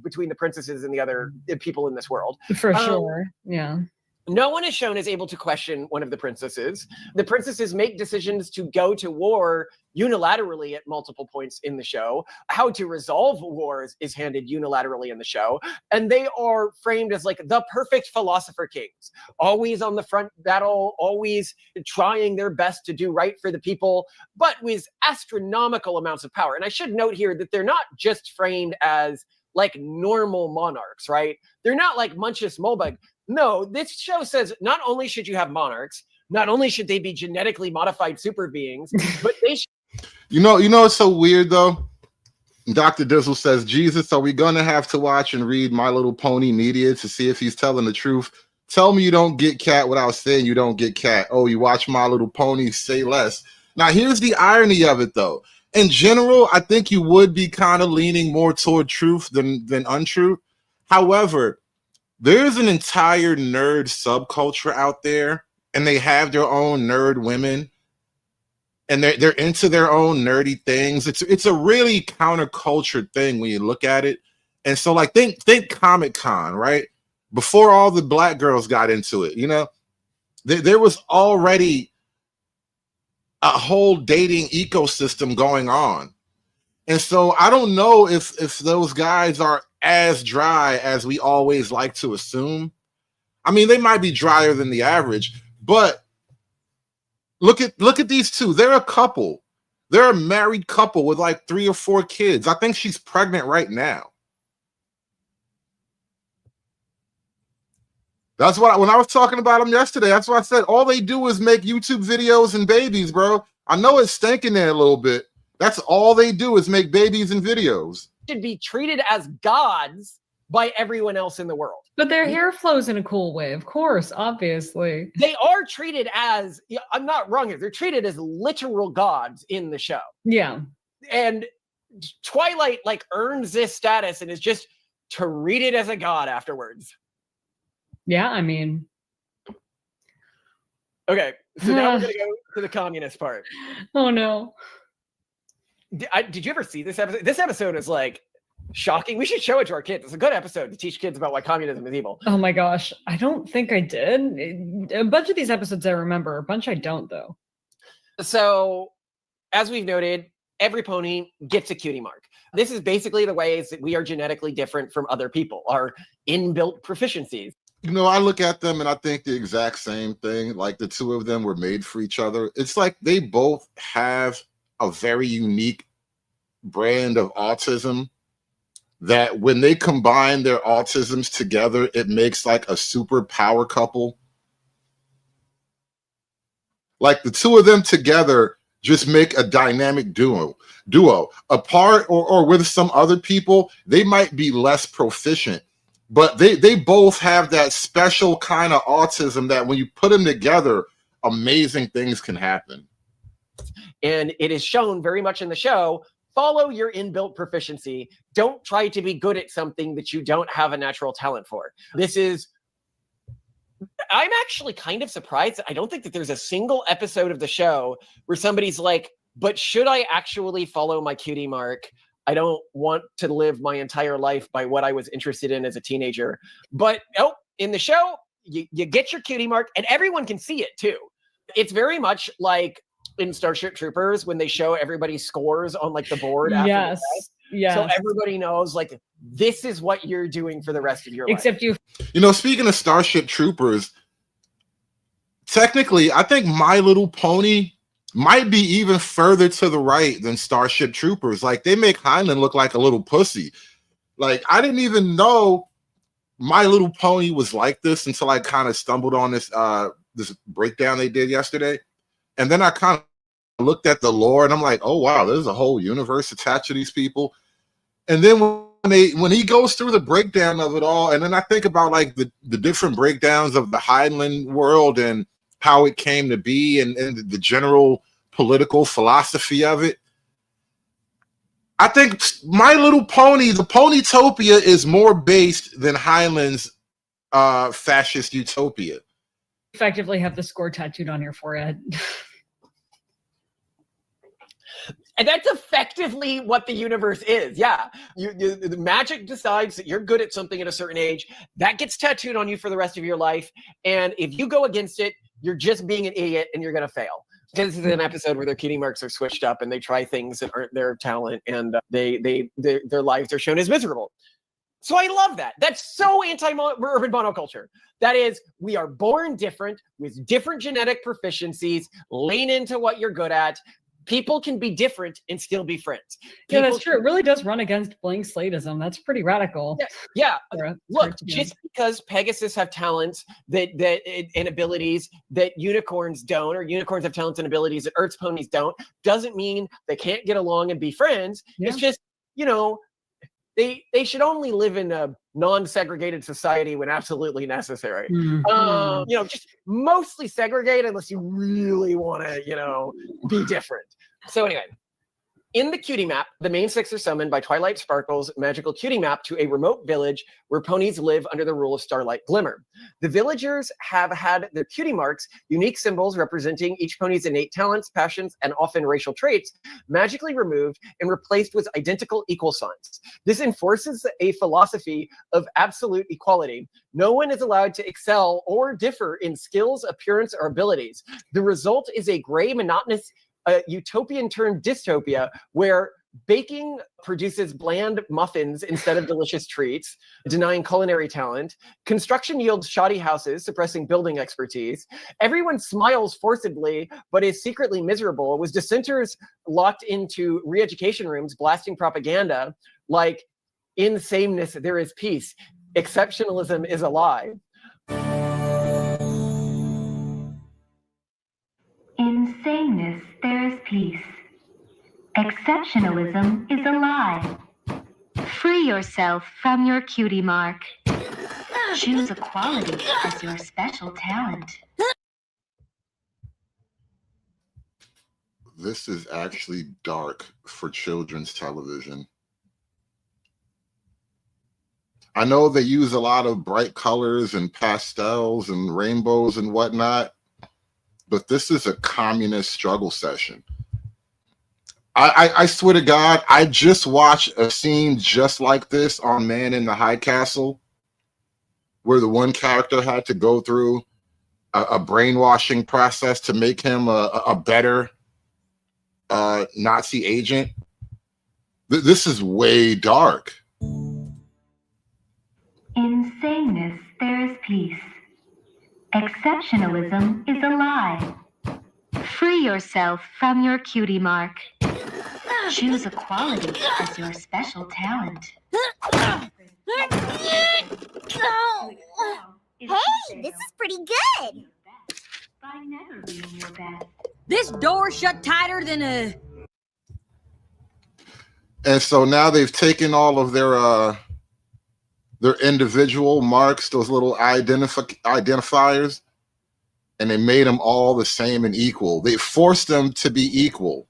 Between the princesses and the other people in this world. For sure. Yeah. No one is shown as able to question one of the princesses. The princesses make decisions to go to war unilaterally at multiple points in the show. How to resolve wars is handed unilaterally in the show. And they are framed as like the perfect philosopher kings, always on the front battle, always trying their best to do right for the people, but with astronomical amounts of power. And I should note here that they're not just framed as like normal monarchs, right? They're not like Munchus Mulbug. No, this show says not only should you have monarchs, not only should they be genetically modified super beings, but they should. You know, it's so weird though. Dr. Dizzle says, Jesus, are we gonna have to watch and read My Little Pony media to see if he's telling the truth? Tell me you don't get cat without saying you don't get cat. Oh, you watch My Little Pony, say less. Now, here's the irony of it though. In general, I think you would be kind of leaning more toward truth than untruth. However, there's an entire nerd subculture out there, and they have their own nerd women, and they're into their own nerdy things. It's a really counterculture thing when you look at it. And so, like, think Comic-Con, right? Before all the black girls got into it, there was already a whole dating ecosystem going on. And so I don't know if those guys are as dry as we always like to assume. I mean, they might be drier than the average, but look at these two. They're a couple. They're a married couple with like 3 or 4 kids. I think she's pregnant right now. That's what when I was talking about them yesterday, that's what I said. All they do is make YouTube videos and babies, bro. I know it's stinking there a little bit. That's all they do is make babies and videos. Should be treated as gods by everyone else in the world. But their hair flows in a cool way, of course, obviously. They are treated as, I'm not wrong here, they're treated as literal gods in the show. Yeah. And Twilight like earns this status and is just treated as a god afterwards. Yeah, I mean. Okay, so now we're going to go to the communist part. Oh, no. Did you ever see this episode? This episode is like shocking. We should show it to our kids. It's a good episode to teach kids about why communism is evil. Oh my gosh. I don't think I did. A bunch of these episodes I remember. A bunch I don't, though. So, as we've noted, every pony gets a cutie mark. This is basically the ways that we are genetically different from other people, our inbuilt proficiencies. You know, I look at them and I think the exact same thing. Like the two of them were made for each other. It's like they both have a very unique brand of autism that when they combine their autisms together, it makes like a super power couple. Like the two of them together just make a dynamic duo. Apart or with some other people, they might be less proficient, but they both have that special kind of autism that when you put them together, amazing things can happen. And it is shown very much in the show. Follow your inbuilt proficiency. Don't try to be good at something that you don't have a natural talent for. I'm actually kind of surprised. I don't think that there's a single episode of the show where somebody's like, but should I actually follow my cutie mark? I don't want to live my entire life by what I was interested in as a teenager. But oh, in the show, you get your cutie mark and everyone can see it too. It's very much like in Starship Troopers when they show everybody's scores on like the board after the test. Yes. So everybody knows like this is what you're doing for the rest of your life. Except you. You know, speaking of Starship Troopers, technically, I think My Little Pony might be even further to the right than Starship Troopers. Like they make Heinlein look like a little pussy. Like I didn't even know My Little Pony was like this until I kind of stumbled on this this breakdown they did yesterday. And then I kind of looked at the lore and I'm like, oh wow, there's a whole universe attached to these people. And then when he goes through the breakdown of it all, and then I think about like the different breakdowns of the Heinlein world and how it came to be and the general political philosophy of it. I think My Little Pony, the Ponytopia, is more based than Heinlein's fascist utopia. Effectively have the score tattooed on your forehead. And that's effectively what the universe is. Yeah. The magic decides that you're good at something at a certain age. That gets tattooed on you for the rest of your life. And if you go against it, you're just being an idiot and you're going to fail. This is an episode where their cutie marks are switched up and they try things that aren't their talent and their lives are shown as miserable. So I love that. That's so anti-urban monoculture. That is, we are born different with different genetic proficiencies. Lean into what you're good at. People can be different and still be friends. Yeah, that's true. It really does run against blank slateism. That's pretty radical. Yeah. Look, just because Pegasus have talents and abilities that unicorns don't, or unicorns have talents and abilities that Earth's ponies don't, doesn't mean they can't get along and be friends. Yeah. It's just, you know, they should only live in a non-segregated society when absolutely necessary. You know, just mostly segregate unless you really want to, you know, be different. So anyway, in the cutie map, the main six are summoned by Twilight Sparkle's magical cutie map to a remote village where ponies live under the rule of Starlight Glimmer. The villagers have had their cutie marks, unique symbols representing each pony's innate talents, passions, and often racial traits, magically removed and replaced with identical equal signs. This enforces a philosophy of absolute equality. No one is allowed to excel or differ in skills, appearance, or abilities. The result is a gray, monotonous utopian turned dystopia where baking produces bland muffins instead of delicious treats, denying culinary talent. Construction yields shoddy houses, suppressing building expertise. Everyone smiles forcibly, but is secretly miserable, with dissenters locked into re-education rooms, blasting propaganda like, in sameness there is peace. Exceptionalism is a lie. In sameness, there is peace. Exceptionalism is a lie. Free yourself from your cutie mark. Choose equality as your special talent. This is actually dark for children's television. I know they use a lot of bright colors and pastels and rainbows and whatnot, but this is a communist struggle session. I swear to God, I just watched a scene just like this on Man in the High Castle, where the one character had to go through a brainwashing process to make him a better Nazi agent. This is way dark. In sameness, there is peace. Exceptionalism is a lie. Free yourself from your cutie mark. Choose equality as your special talent. Hey, this is pretty good. By never being your best. This door shut tighter than a... And so now they've taken all of their individual marks, those little identifiers, and they made them all the same and equal. They forced them to be equal,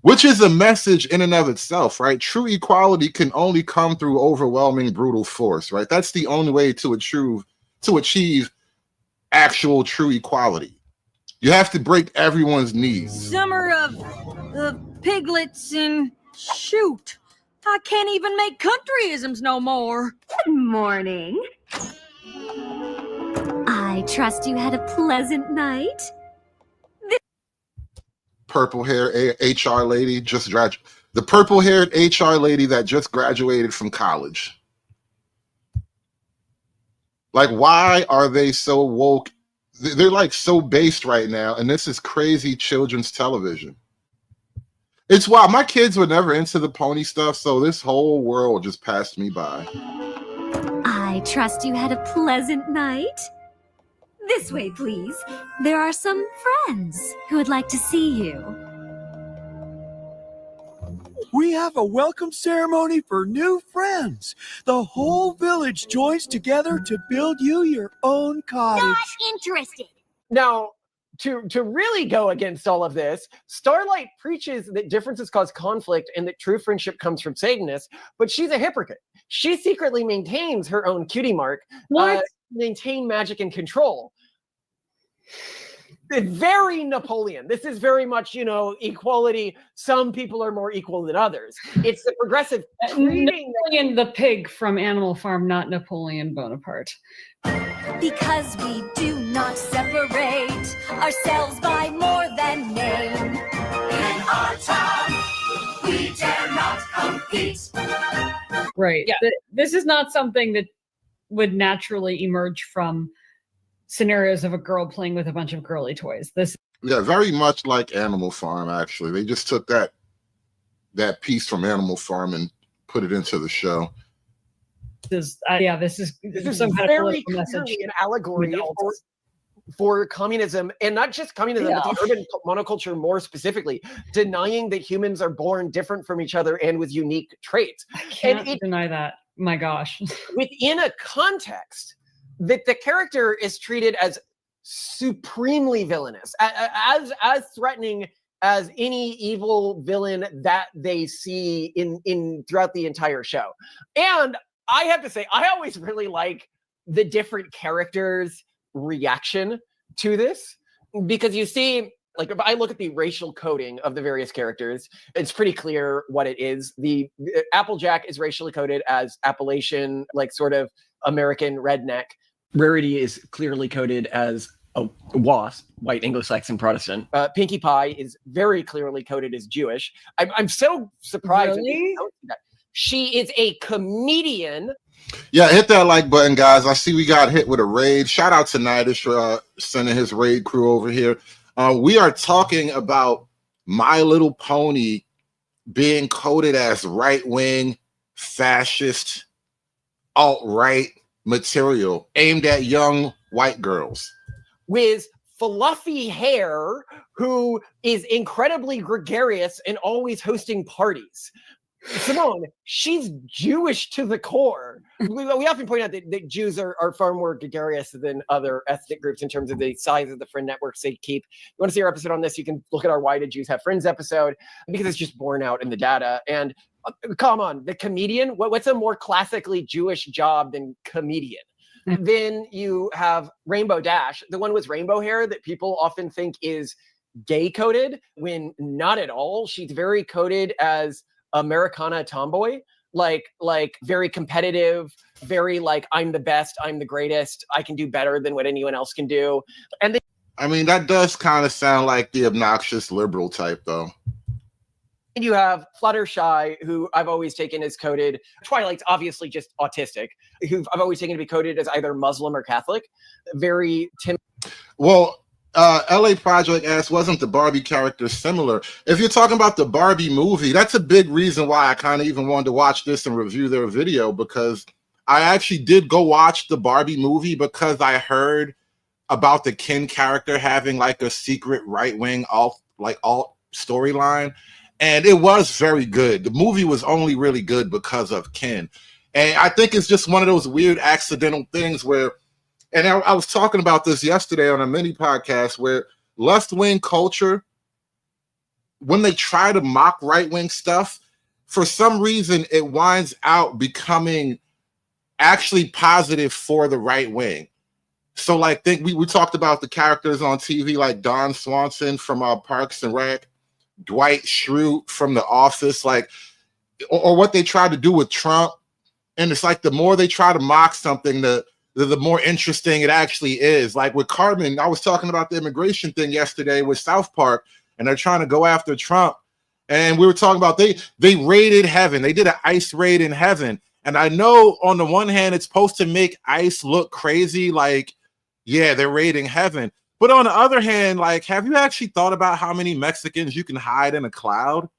which is a message in and of itself, right? True equality can only come through overwhelming brutal force, right? That's the only way to achieve actual true equality. You have to break everyone's knees. Summer of piglets and shoot. I can't even make countryisms no more. Good morning. I trust you had a pleasant night. Purple hair HR lady just graduated. The purple haired HR lady that just graduated from college. Like, why are they so woke? They're like so based right now, and this is crazy children's television. It's wild. My kids were never into the pony stuff, so this whole world just passed me by. I trust you had a pleasant night. This way, please. There are some friends who would like to see you. We have a welcome ceremony for new friends. The whole village joins together to build you your own cottage. Not interested. Now, to really go against all of this, Starlight preaches that differences cause conflict and that true friendship comes from Satanists, but she's a hypocrite. She secretly maintains her own cutie mark, maintain magic and control. Very Napoleon. This is very much, equality. Some people are more equal than others. It's the progressive treating. Napoleon the pig from Animal Farm, not Napoleon Bonaparte. Because we do not separate ourselves by more than name. In our town, we dare not compete. Right. Yeah. This is not something that would naturally emerge from scenarios of a girl playing with a bunch of girly toys. Yeah, very much like Animal Farm, actually. They just took that piece from Animal Farm and put it into the show. This is some kind of political message. An allegory for communism, and not just communism, but the urban monoculture more specifically, denying that humans are born different from each other and with unique traits. I can't deny that. My gosh. Within a context that the character is treated as supremely villainous, as threatening as any evil villain that they see in throughout the entire show. And I have to say, I always really like the different characters' reaction to this, because you see, like, if I look at the racial coding of the various characters, it's pretty clear what it is. The Applejack is racially coded as Appalachian, like sort of American redneck. Rarity is clearly coded as a WASP, white Anglo-Saxon Protestant. Pinkie Pie is very clearly coded as Jewish. I'm so surprised. Really? That she is a comedian. Yeah, hit that like button, guys. I see we got hit with a raid. Shout out to Nidish for sending his raid crew over here. We are talking about My Little Pony being coded as right-wing, fascist, alt-right material aimed at young white girls. With fluffy hair, who is incredibly gregarious and always hosting parties. Simone, she's Jewish to the core. We often point out that Jews are far more gregarious than other ethnic groups in terms of the size of the friend networks they keep. You want to see our episode on this, you can look at our Why Did Jews Have Friends episode, because it's just borne out in the data. And come on, the comedian, what's a more classically Jewish job than comedian? Then you have Rainbow Dash, the one with rainbow hair that people often think is gay coded, when not at all. She's very coded as Americana tomboy, like very competitive, very like, I'm the best, I'm the greatest, I can do better than what anyone else can do. And I mean, that does kind of sound like the obnoxious liberal type, though. And you have Fluttershy, who I've always taken as coded. Twilight's obviously just autistic, who I've always taken to be coded as either Muslim or Catholic. Very timid. Well, LA Project asks, wasn't the Barbie character similar? If you're talking about the Barbie movie, that's a big reason why I kind of even wanted to watch this and review their video, because I actually did go watch the Barbie movie because I heard about the Ken character having like a secret right-wing alt storyline. And it was very good. The movie was only really good because of Ken. And I think it's just one of those weird accidental things where, and I was talking about this yesterday on a mini podcast, where left-wing culture, when they try to mock right-wing stuff, for some reason it winds out becoming actually positive for the right wing. So like, we talked about the characters on TV like Don Swanson from Parks and Rec, Dwight Schrute from The Office, like, or what they tried to do with Trump. And it's like the more they try to mock something, the more interesting it actually is. Like with Carmen, I was talking about the immigration thing yesterday with South Park, and they're trying to go after Trump. And we were talking about they raided heaven. They did an ICE raid in heaven. And I know on the one hand, it's supposed to make ICE look crazy, like, yeah, they're raiding heaven. But on the other hand, like, have you actually thought about how many Mexicans you can hide in a cloud?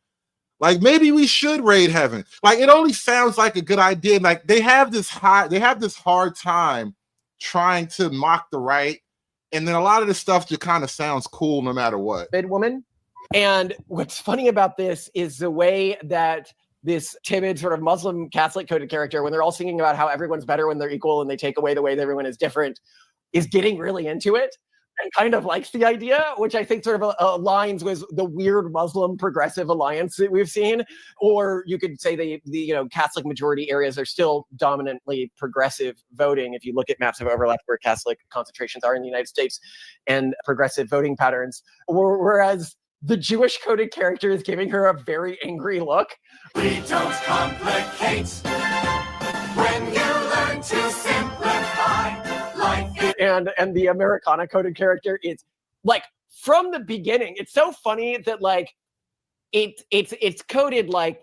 Like, maybe we should raid heaven. Like, it only sounds like a good idea. Like, they have this hard time trying to mock the right. And then a lot of this stuff just kind of sounds cool no matter what. Woman. And what's funny about this is the way that this timid sort of Muslim Catholic coded character, when they're all singing about how everyone's better when they're equal and they take away the way that everyone is different, is getting really into it and kind of likes the idea, which I think sort of aligns with the weird Muslim progressive alliance that we've seen. Or you could say the Catholic majority areas are still dominantly progressive voting. If you look at maps of overlap where Catholic concentrations are in the United States and progressive voting patterns, whereas the Jewish coded character is giving her a very angry look. We don't complicate when you learn to simplify life. And the Americana coded character is like, from the beginning, it's so funny that like it's coded like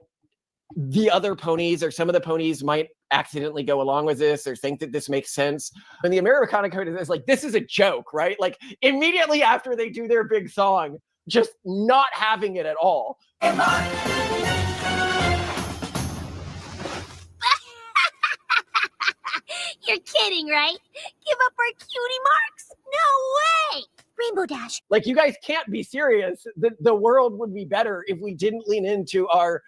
the other ponies or some of the ponies might accidentally go along with this or think that this makes sense. And the Americana code is like, this is a joke, right? Like immediately after they do their big song, just not having it at all. You're kidding, right? Give up our cutie marks? No way! Rainbow Dash. Like, you guys can't be serious. The world would be better if we didn't lean into our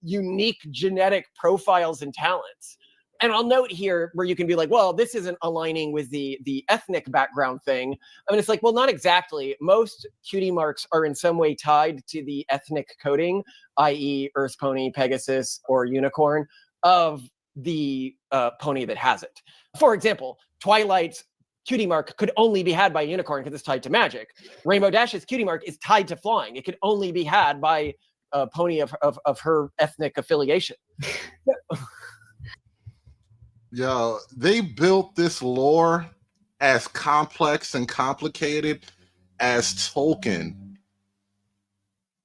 unique genetic profiles and talents. And I'll note here where you can be like, well, this isn't aligning with the ethnic background thing. I mean, it's like, well, not exactly. Most cutie marks are in some way tied to the ethnic coding, i.e. Earth Pony, Pegasus, or Unicorn, of the pony that has it. For example, Twilight's cutie mark could only be had by a unicorn because it's tied to magic. Rainbow Dash's cutie mark is tied to flying. It could only be had by a pony of her ethnic affiliation. Yo, they built this lore as complex and complicated as Tolkien.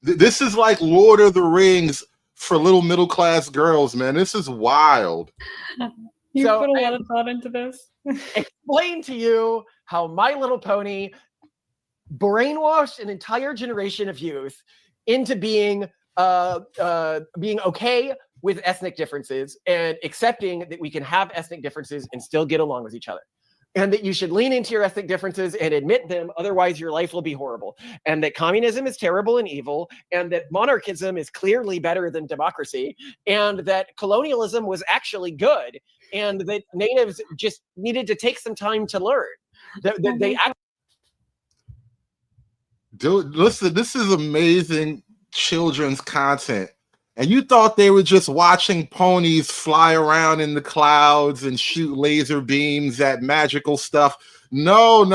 This is like Lord of the Rings for little middle class girls, man. This is wild. You So, put a lot of thought into this. Explain to you how My Little Pony brainwashed an entire generation of youth into being okay with ethnic differences and accepting that we can have ethnic differences and still get along with each other. And that you should lean into your ethnic differences and admit them, otherwise your life will be horrible. And that communism is terrible and evil, and that monarchism is clearly better than democracy, and that colonialism was actually good, and that natives just needed to take some time to learn. Dude, listen, this is amazing children's content. And you thought they were just watching ponies fly around in the clouds and shoot laser beams at magical stuff. No.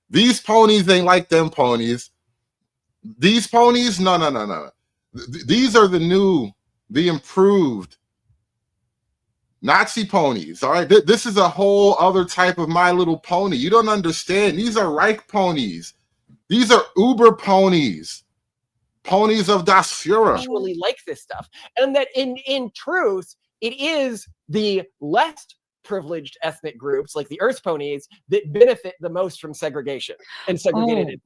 These ponies ain't like them ponies. These ponies, no. These are the improved Nazi ponies, all right? This is a whole other type of My Little Pony. You don't understand. These are Reich ponies. These are Uber ponies, ponies of Das Fuhrer. Actually like this stuff, and that in truth, it is the less privileged ethnic groups like the Earth ponies that benefit the most from segregation and segregated.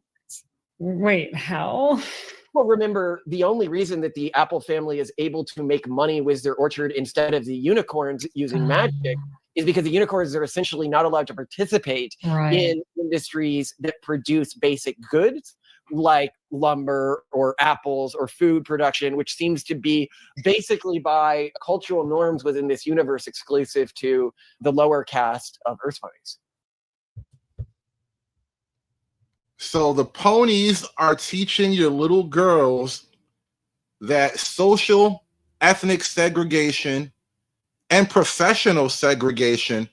Wait, how? Well, remember, the only reason that the Apple family is able to make money with their orchard instead of the unicorns using magic is because the unicorns are essentially not allowed to participate in industries that produce basic goods like lumber or apples or food production, which seems to be basically by cultural norms within this universe exclusive to the lower caste of Earth ponies. So the ponies are teaching your little girls that social, ethnic segregation and professional segregation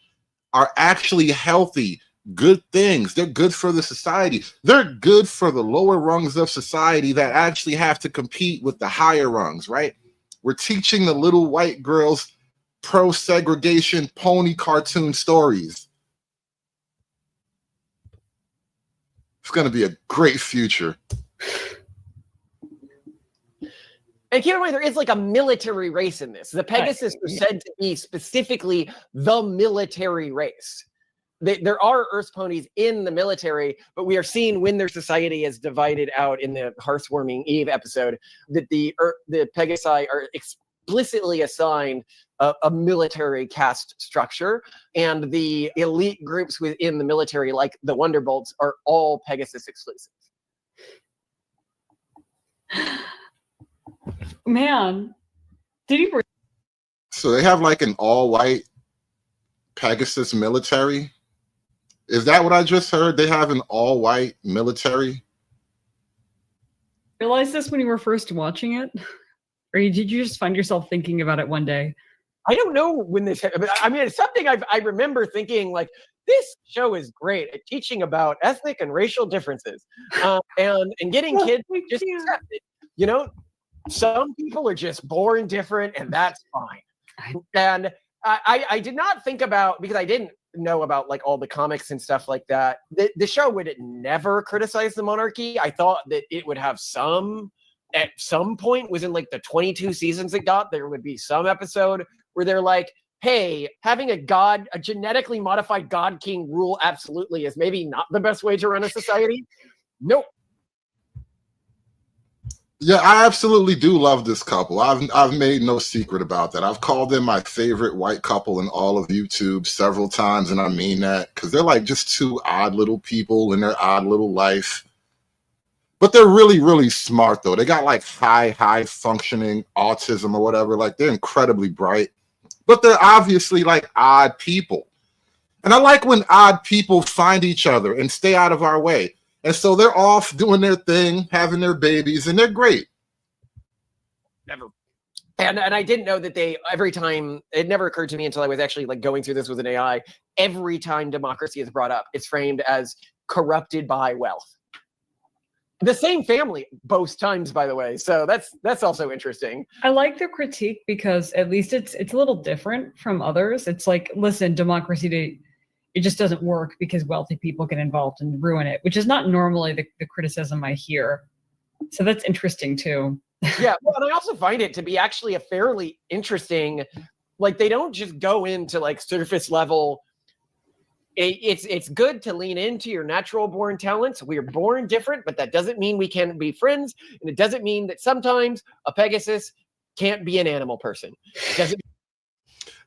are actually healthy, good things. They're good for the society. They're good for the lower rungs of society that actually have to compete with the higher rungs, right? We're teaching the little white girls pro-segregation pony cartoon stories. It's going to be a great future. And keep in mind, there is like a military race in this. The Pegasus are said to be specifically the military race. There are Earth ponies in the military, but we are seeing when their society is divided out in the Hearthwarming Eve episode that the Pegasi are explicitly assigned a military caste structure, and the elite groups within the military, like the Wonderbolts, are all Pegasus exclusive. Man, did you? So they have like an all-white Pegasus military. Is that what I just heard? They have an all-white military. Realize this when you were first watching it, or did you just find yourself thinking about it one day? I don't know when this. I mean, it's something I remember thinking like, this show is great at teaching about ethnic and racial differences, and getting kids just accepted. You know, some people are just born different, and that's fine. And I did not think about, because I didn't know about like all the comics and stuff like that. The show would never criticize the monarchy. I thought that it would have at some point within like the 22 seasons it got, there would be some episode where they're like, hey, having a genetically modified God King rule absolutely is maybe not the best way to run a society. Nope. Yeah, I absolutely do love this couple. I've made no secret about that. I've called them my favorite white couple in all of YouTube several times, and I mean that, because they're like just two odd little people in their odd little life. But they're really, really smart, though. They got like high functioning autism or whatever. Like, they're incredibly bright. But they're obviously like odd people. And I like when odd people find each other and stay out of our way. And so they're off doing their thing, having their babies, and they're great. Never. And I didn't know that every time, it never occurred to me until I was actually like going through this with an AI, every time democracy is brought up, it's framed as corrupted by wealth. The same family both times, by the way. So that's also interesting. I like the critique because at least it's a little different from others. It's like, listen, democracy, it just doesn't work because wealthy people get involved and ruin it, which is not normally the criticism I hear. So that's interesting too. Yeah, well, and I also find it to be actually a fairly interesting, like they don't just go into like surface level. It's good to lean into your natural born talents. We are born different, but that doesn't mean we can't be friends. And it doesn't mean that sometimes a Pegasus can't be an animal person. It doesn't.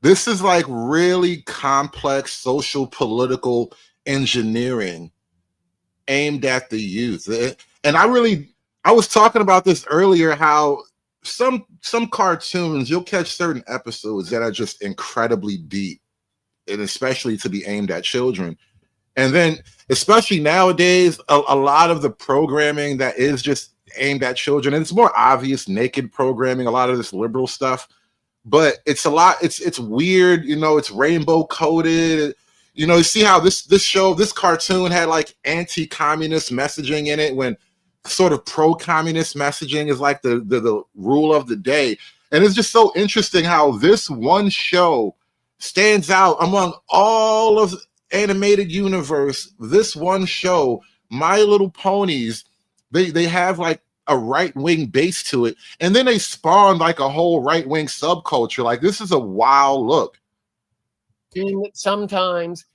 This is like really complex social political engineering aimed at the youth. And I was talking about this earlier, how some cartoons, you'll catch certain episodes that are just incredibly deep, and especially to be aimed at children. And then, especially nowadays, a lot of the programming that is just aimed at children, and it's more obvious naked programming, a lot of this liberal stuff, but it's weird, you know, it's rainbow coded. You know, you see how this cartoon had like anti-communist messaging in it, when sort of pro-communist messaging is like the rule of the day. And it's just so interesting how this one show stands out among all of animated universe. This one show My Little Ponies, they have like a right-wing base to it, and then they spawned like a whole right-wing subculture. Like, this is a wild look. And sometimes,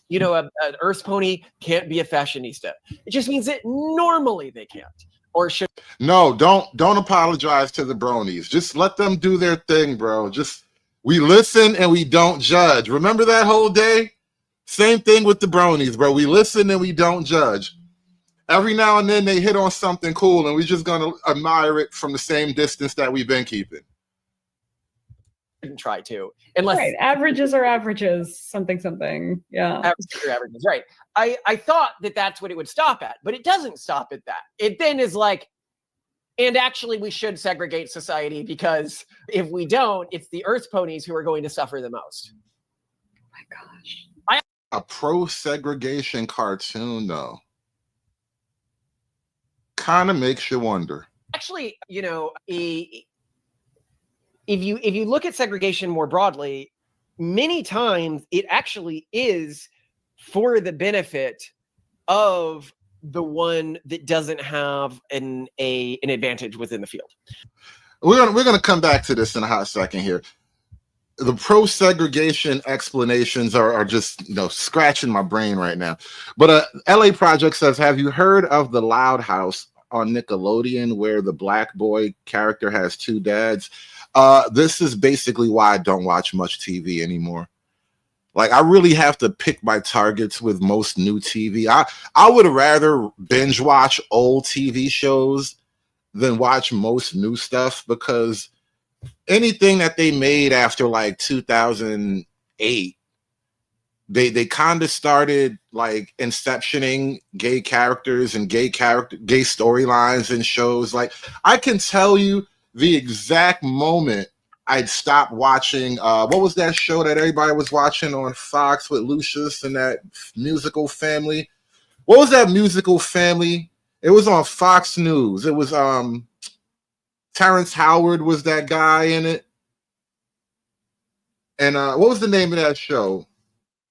you know, an Earth pony can't be a fashionista. It just means that normally they can't, or should. No, don't apologize to the bronies. Just let them do their thing, bro. Just, we listen and we don't judge. Remember that whole day? Same thing with the bronies, bro. We listen and we don't judge. Every now and then they hit on something cool, and we're just gonna admire it from the same distance that we've been keeping. Try to, unless Right. Averages are averages. Something. Yeah. averages, right? I thought that that's what it would stop at, but it doesn't stop at that. It then is like, and actually we should segregate society, because if we don't, it's the Earth ponies who are going to suffer the most. Oh my gosh. A pro-segregation cartoon, though, kind of makes you wonder. Actually, you know, if you look at segregation more broadly, many times it actually is for the benefit of the one that doesn't have an advantage within the field. We're gonna come back to this in a hot second here. The pro-segregation explanations are just, you know, scratching my brain right now. But LA Project says, have you heard of the Loud House on Nickelodeon, where the black boy character has two dads? This is basically why I don't watch much TV anymore. Like, I really have to pick my targets with most new TV. I would rather binge watch old TV shows than watch most new stuff, because anything that they made after like 2008, they kind of started like inceptioning gay characters and gay storylines in shows. Like, I can tell you the exact moment I'd stop watching. What was that show that everybody was watching on Fox with Lucius and that musical family? What was that musical family? It was on Fox News. It was Terrence Howard was that guy in it. And what was the name of that show?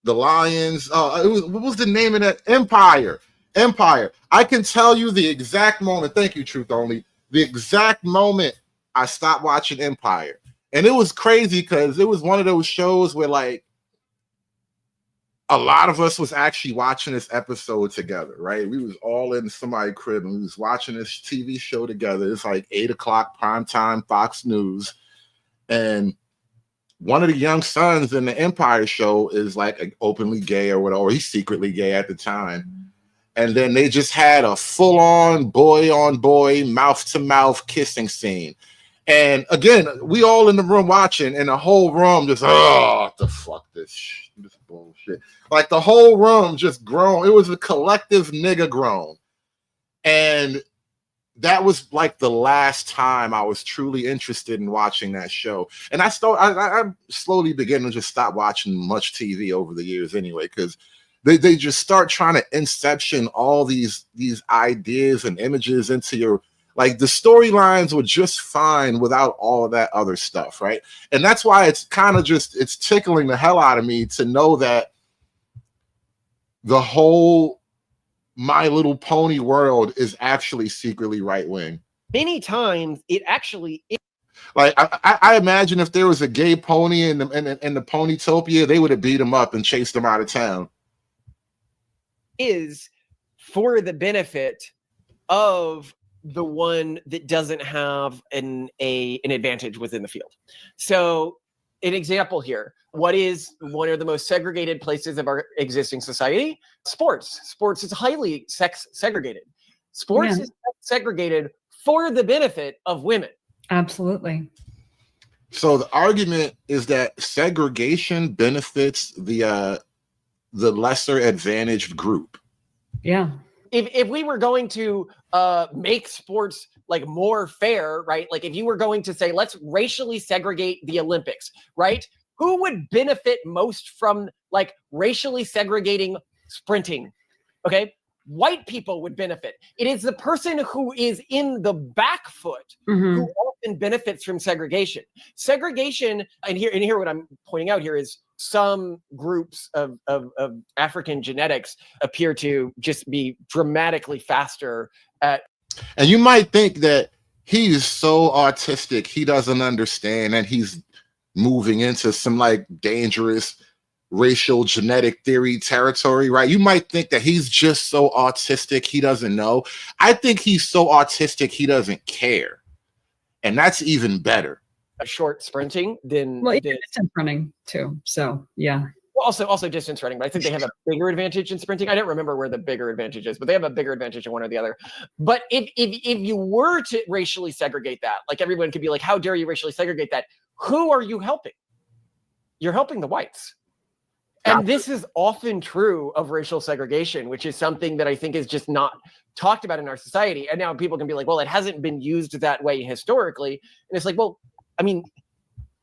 The Lions. What was the name of that? Empire. I can tell you the exact moment. Thank you, Truth Only. The exact moment I stopped watching Empire. And it was crazy because it was one of those shows where, like, a lot of us was actually watching this episode together, right? We was all in somebody's crib and we was watching this TV show together. It's like 8 o'clock primetime Fox News. And one of the young sons in the Empire show is like openly gay or whatever, or he's secretly gay at the time. And then they just had a full-on boy-on-boy, mouth-to-mouth kissing scene. And again, we all in the room watching, and the whole room just, what the fuck, this bullshit. Like, the whole room just groaned. It was a collective nigga groan. And that was like the last time I was truly interested in watching that show. And I slowly began to just stop watching much TV over the years anyway, because they just start trying to inception all these ideas and images into your, like, the storylines were just fine without all of that other stuff, right? And that's why it's kind of just, it's tickling the hell out of me to know that the whole My Little Pony world is actually secretly right-wing. Many times it actually is. Like, I imagine if there was a gay pony in the Ponytopia, they would have beat him up and chased him out of town. Is for the benefit of the one that doesn't have an advantage within the field. So, an example here, what is one of the most segregated places of our existing society? Sports is highly sex segregated. Sports is segregated for the benefit of women. Absolutely. So the argument is that segregation benefits the lesser advantaged group. Yeah. If we were going to make sports like more fair, right? Like, if you were going to say, let's racially segregate the Olympics, right? Who would benefit most from like racially segregating sprinting? Okay. white people would benefit. It is the person who is in the back foot who often benefits from segregation. Segregation, and here what I'm pointing out here is some groups of African genetics appear to just be dramatically faster at. And you might think that he's so autistic, he doesn't understand, and he's moving into some like dangerous racial genetic theory territory, right? You might think that he's just so autistic he doesn't know. I think he's so autistic he doesn't care, and that's even better. A short sprinting than distance running too. So yeah. Well, also distance running, but I think they have a bigger advantage in sprinting. I don't remember where the bigger advantage is, but they have a bigger advantage in one or the other. But if you were to racially segregate that, like everyone could be like, how dare you racially segregate that? Who are you helping? You're helping the whites. And this is often true of racial segregation, which is something that I think is just not talked about in our society. And now people can be like, well, it hasn't been used that way historically. And it's like, well, I mean,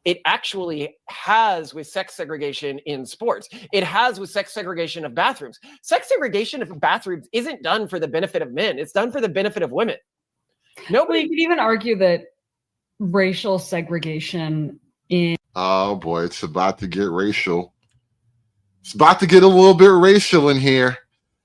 it actually has with sex segregation in sports. It has with sex segregation of bathrooms. Sex segregation of bathrooms isn't done for the benefit of men. It's done for the benefit of women. Nobody you could even argue that racial segregation in... Oh boy, it's about to get racial. It's about to get a little bit racial in here.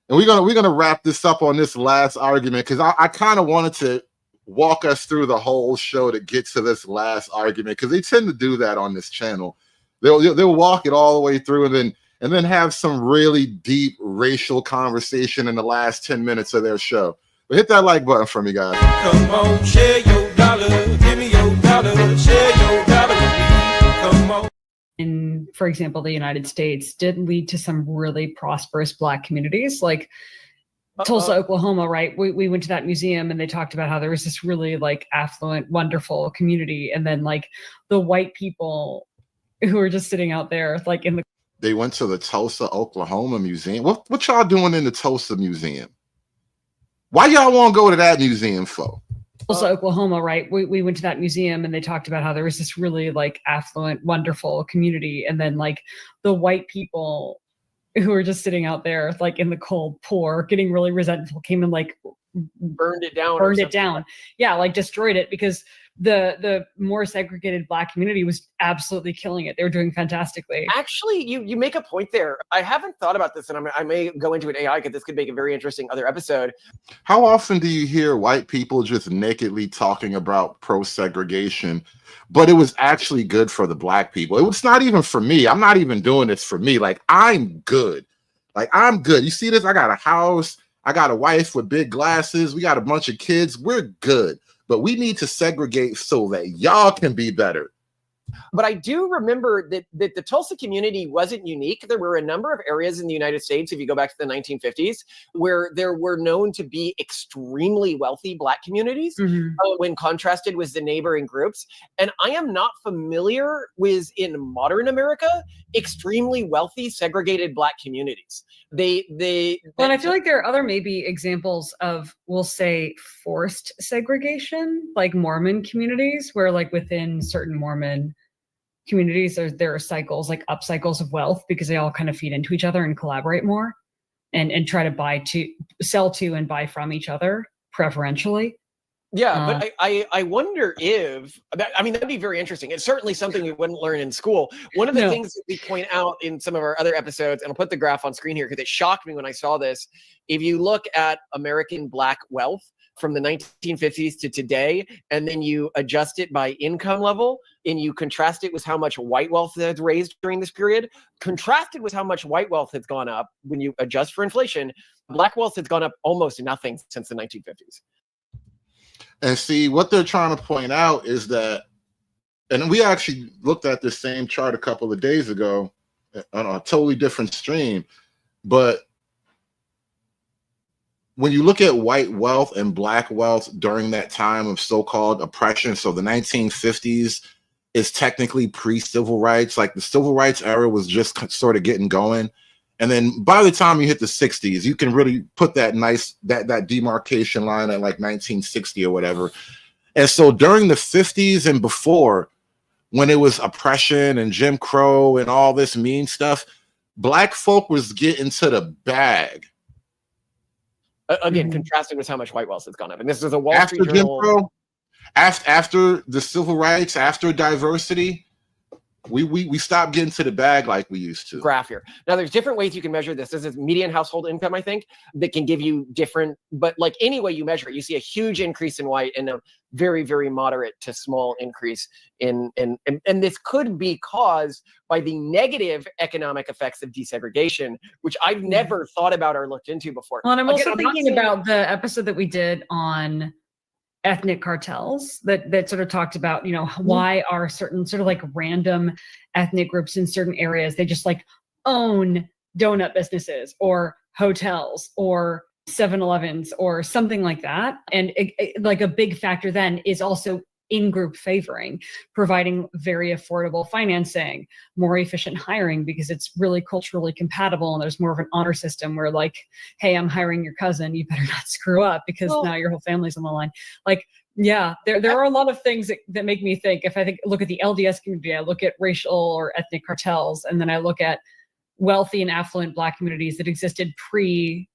And we're gonna wrap this up on this last argument, because I kind of wanted to walk us through the whole show to get to this last argument, because they tend to do that on this channel. They'll walk it all the way through and then have some really deep racial conversation in the last 10 minutes of their show. But hit that like button for me, guys. Come on, share your dollar. Give me your dollar. Share your dollar with me. Come on. In, for example, the United States did lead to some really prosperous Black communities, like Tulsa, Oklahoma, right? We went to that museum and they talked about how there was this really like affluent, wonderful community. And then like the white people who were just sitting out there, like in the... They went to the Tulsa, Oklahoma museum. What y'all doing in the Tulsa museum? Why y'all want to go to that museum for? Tulsa, Oklahoma, right? We went to that museum and they talked about how there was this really like affluent, wonderful community. And then like the white people who were just sitting out there, like in the cold, poor, getting really resentful, came and like burned it down. Yeah, like destroyed it, because the more segregated Black community was absolutely killing it. They were doing fantastically. Actually, you make a point there. I haven't thought about this, and I may go into an AI because this could make a very interesting other episode. How often do you hear white people just nakedly talking about pro-segregation, but it was actually good for the Black people? It's not even for me. I'm not even doing this for me. Like, I'm good. Like, I'm good. You see this? I got a house. I got a wife with big glasses. We got a bunch of kids. We're good. But we need to segregate so that y'all can be better. But I do remember that the Tulsa community wasn't unique. There were a number of areas in the United States, if you go back to the 1950s, where there were known to be extremely wealthy Black communities when contrasted with the neighboring groups. And I am not familiar with, in modern America, extremely wealthy segregated Black communities. Well, I feel like there are other maybe examples of, we'll say, forced segregation, like Mormon communities, where like within certain Mormon communities, there are cycles, like up cycles of wealth, because they all kind of feed into each other and collaborate more and try to sell to and buy from each other preferentially. Yeah, but I wonder if, I mean, that'd be very interesting. It's certainly something we wouldn't learn in school. One of the things that we point out in some of our other episodes, and I'll put the graph on screen here because it shocked me when I saw this. If you look at American Black wealth from the 1950s to today, and then you adjust it by income level, and you contrast it with how much white wealth has raised during this period, contrasted with how much white wealth has gone up when you adjust for inflation, Black wealth has gone up almost nothing since the 1950s. And see, what they're trying to point out is that, and we actually looked at this same chart a couple of days ago on a totally different stream, but when you look at white wealth and Black wealth during that time of so-called oppression, so the 1950s is technically pre-civil rights, like the civil rights era was just sort of getting going. And then by the time you hit the 60s, you can really put that that demarcation line at like 1960 or whatever. And so during the 50s and before, when it was oppression and Jim Crow and all this mean stuff, Black folk was getting to the bag. Again, Mhm. contrasting with how much white wealth has gone up. And this is a Wall After Street Jim Journal Crow, after the civil rights, after diversity, we stopped getting to the bag like we used to. graph here. Now, there's different ways you can measure this. This is median household income, I think, that can give you different, but like any way you measure it, you see a huge increase in white and a very, very moderate to small increase and this could be caused by the negative economic effects of desegregation, which I've never thought about or looked into before. Well, and I'm Again, also not thinking saying- about the episode that we did on ethnic cartels that sort of talked about, why are certain sort of like random ethnic groups in certain areas, they just like own donut businesses or hotels or 7-Elevens or something like that. And like a big factor then is also in-group favoring, providing very affordable financing, more efficient hiring because it's really culturally compatible and there's more of an honor system where like, hey, I'm hiring your cousin, you better not screw up because now your whole family's on the line. Like, yeah, there are a lot of things that make me think. If I look at the LDS community, I look at racial or ethnic cartels, and then I look at wealthy and affluent Black communities that existed pre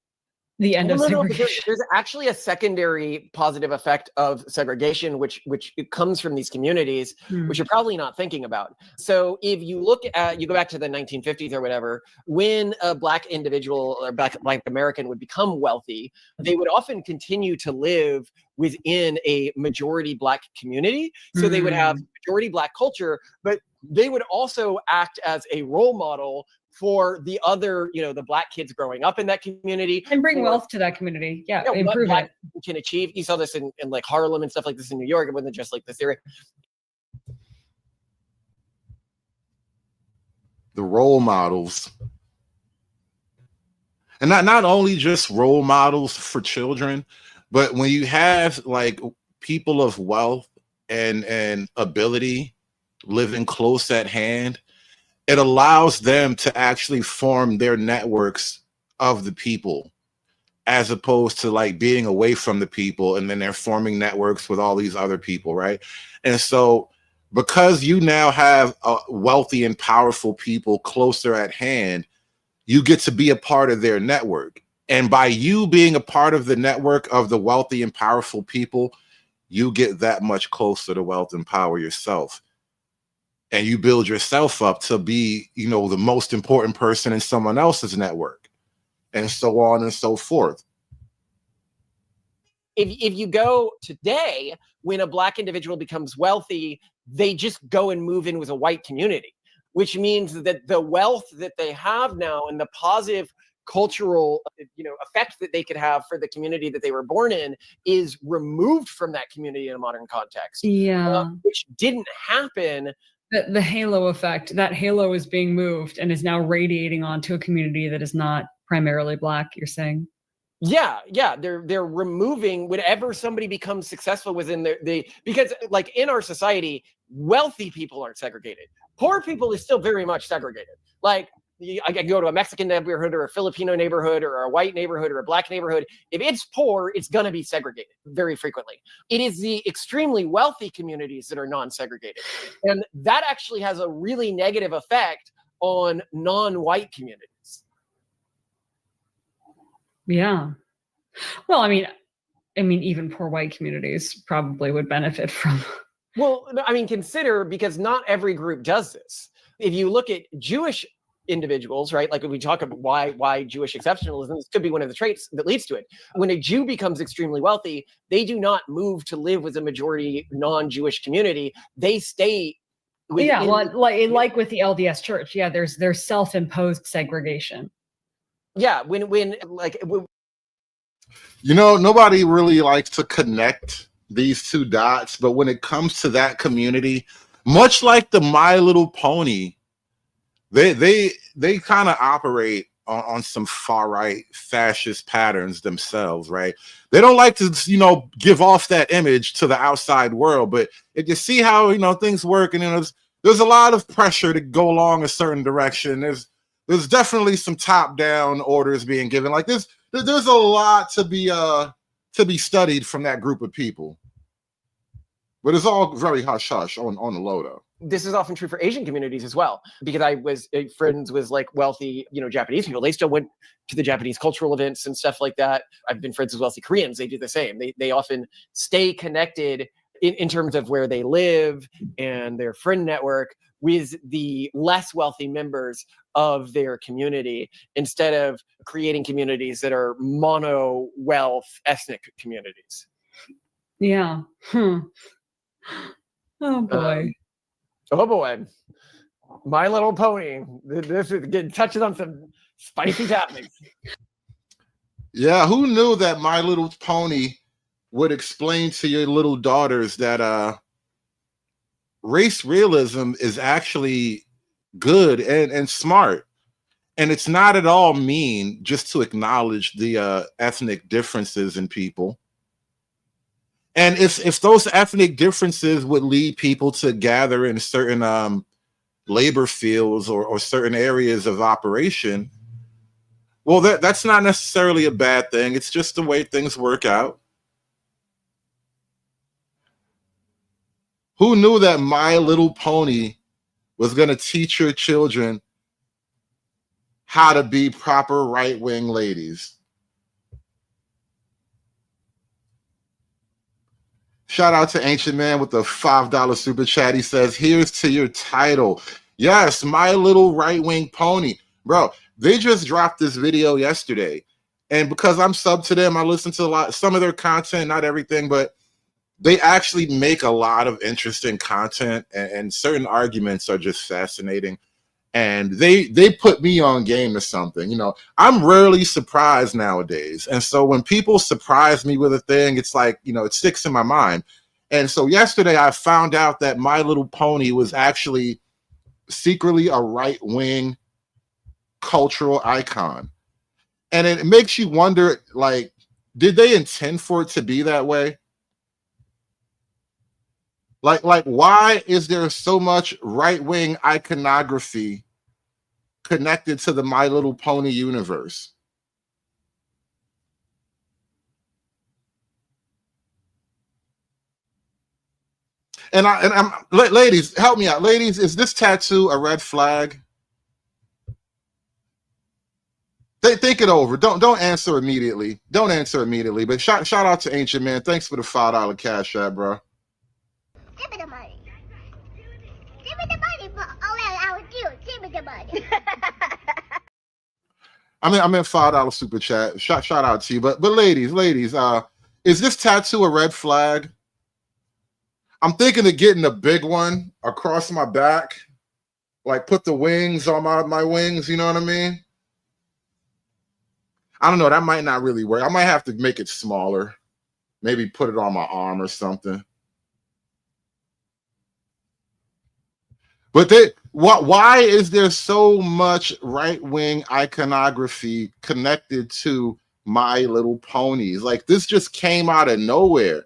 the end of But segregation. there's actually a secondary positive effect of segregation, which it comes from these communities, which you're probably not thinking about. So if you look at, you go back to the 1950s or whatever, when a Black individual or Black American would become wealthy, they would often continue to live within a majority Black community. So they would have majority Black culture, but they would also act as a role model for the other, the Black kids growing up in that community. And bring wealth to that community. Yeah, What improve Black it. people can achieve. You saw this in like Harlem and stuff like this in New York. It wasn't just like this area. The role models. And not only just role models for children, but when you have like people of wealth and ability living close at hand, it allows them to actually form their networks of the people, as opposed to like being away from the people and then they're forming networks with all these other people, right? And so because you now have wealthy and powerful people closer at hand, you get to be a part of their network. And by you being a part of the network of the wealthy and powerful people, you get that much closer to wealth and power yourself. And you build yourself up to be, the most important person in someone else's network, and so on and so forth. If you go today, when a Black individual becomes wealthy, they just go and move in with a white community, which means that the wealth that they have now and the positive cultural, effect that they could have for the community that they were born in is removed from that community in a modern context. Yeah. Which didn't happen. The halo effect, that halo is being moved and is now radiating onto a community that is not primarily Black, you're saying? Yeah, they're removing whenever somebody becomes successful within because like in our society, wealthy people aren't segregated. Poor people is still very much segregated. Like I can go to a Mexican neighborhood or a Filipino neighborhood or a white neighborhood or a Black neighborhood. If it's poor, it's going to be segregated very frequently. It is the extremely wealthy communities that are non-segregated. And that actually has a really negative effect on non-white communities. Yeah. Well, I mean, even poor white communities probably would benefit from. Well, I mean, consider, because not every group does this. If you look at Jewish individuals, right? Like when we talk about why Jewish exceptionalism, this could be one of the traits that leads to it. When a Jew becomes extremely wealthy, they do not move to live with a majority non-Jewish community. They stay. Yeah, well, like with the LDS Church, yeah, there's self-imposed segregation. Yeah, nobody really likes to connect these two dots, but when it comes to that community, much like the My Little Pony, they kind of operate on some far right fascist patterns themselves, right? They don't like to, give off that image to the outside world, but if you see how things work, and there's a lot of pressure to go along a certain direction. There's definitely some top-down orders being given. Like there's a lot to be studied from that group of people, but it's all very hush hush on the low though. this is often true for Asian communities as well, because I was friends with like wealthy, Japanese people. They still went to the Japanese cultural events and stuff like that. I've been friends with wealthy Koreans. They do the same. They often stay connected in terms of where they live and their friend network with the less wealthy members of their community, instead of creating communities that are mono wealth ethnic communities. Yeah. Oh boy. Oh boy. My Little Pony. This is getting touches on some spicy topics. Yeah, who knew that My Little Pony would explain to your little daughters that race realism is actually good and smart, and it's not at all mean just to acknowledge the ethnic differences in people. And if those ethnic differences would lead people to gather in certain labor fields or certain areas of operation, well, that's not necessarily a bad thing. It's just the way things work out. Who knew that My Little Pony was going to teach your children how to be proper right-wing ladies? Shout out to Ancient Man with the $5 super chat. He says, here's to your title. Yes, My Little Right-Wing Pony. Bro, they just dropped this video yesterday. And because I'm sub to them, I listen to some of their content, not everything, but they actually make a lot of interesting content, and certain arguments are just fascinating. And they put me on game or something. I'm rarely surprised nowadays. And so when people surprise me with a thing, it's like, it sticks in my mind. And so yesterday I found out that My Little Pony was actually secretly a right-wing cultural icon. And it makes you wonder, like, did they intend for it to be that way? Like, why is there so much right-wing iconography connected to the My Little Pony universe? And I'm ladies, help me out. Ladies, is this tattoo a red flag? Think it over. Don't answer immediately. Don't answer immediately. But shout out to Ancient Man. Thanks for the $5 cash app, bro. Give me the money. Give me the money for all our deal. Give me the money. I mean $5 super chat. Shout out to you. But ladies, is this tattoo a red flag? I'm thinking of getting a big one across my back, like put the wings on my wings. You know what I mean? I don't know. That might not really work. I might have to make it smaller. Maybe put it on my arm or something. But why is there so much right-wing iconography connected to My Little Ponies? Like, this just came out of nowhere.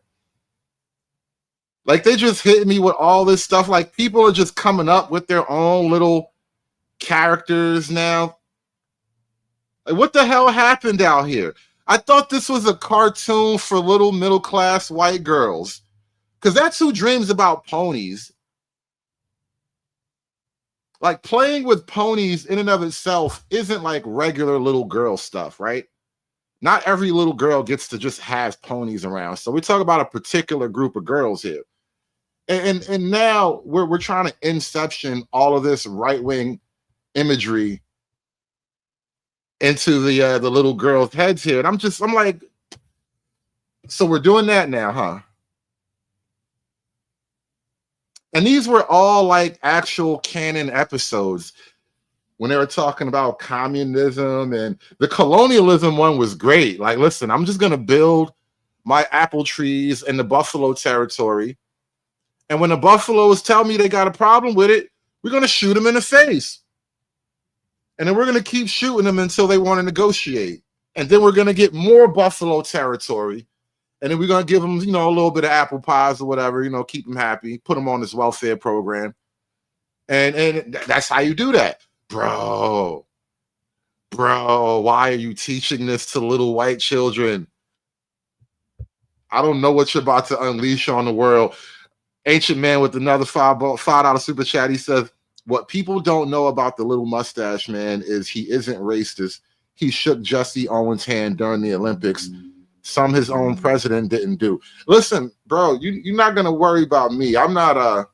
Like, they just hit me with all this stuff. Like, people are just coming up with their own little characters now. Like, what the hell happened out here? I thought this was a cartoon for little middle-class white girls, because that's who dreams about ponies. Like, playing with ponies in and of itself isn't like regular little girl stuff, right? Not every little girl gets to just have ponies around. So we talk about a particular group of girls here. And now we're trying to inception all of this right-wing imagery into the little girls' heads here. And I'm like, so we're doing that now, huh? And these were all like actual canon episodes when they were talking about communism, and the colonialism one was great. Like, listen, I'm just going to build my apple trees in the buffalo territory. And when the buffaloes tell me they got a problem with it, we're going to shoot them in the face. And then we're going to keep shooting them until they want to negotiate. And then we're going to get more buffalo territory. And then we're going to give them, a little bit of apple pies or whatever, keep them happy, put them on this welfare program. And that's how you do that. Bro, why are you teaching this to little white children? I don't know what you're about to unleash on the world. Ancient Man with another $5 super chat. He says, what people don't know about the little mustache man is he isn't racist. He shook Jesse Owens' hand during the Olympics. Some his own president didn't do. Listen, bro, you're not going to worry about me. I'm not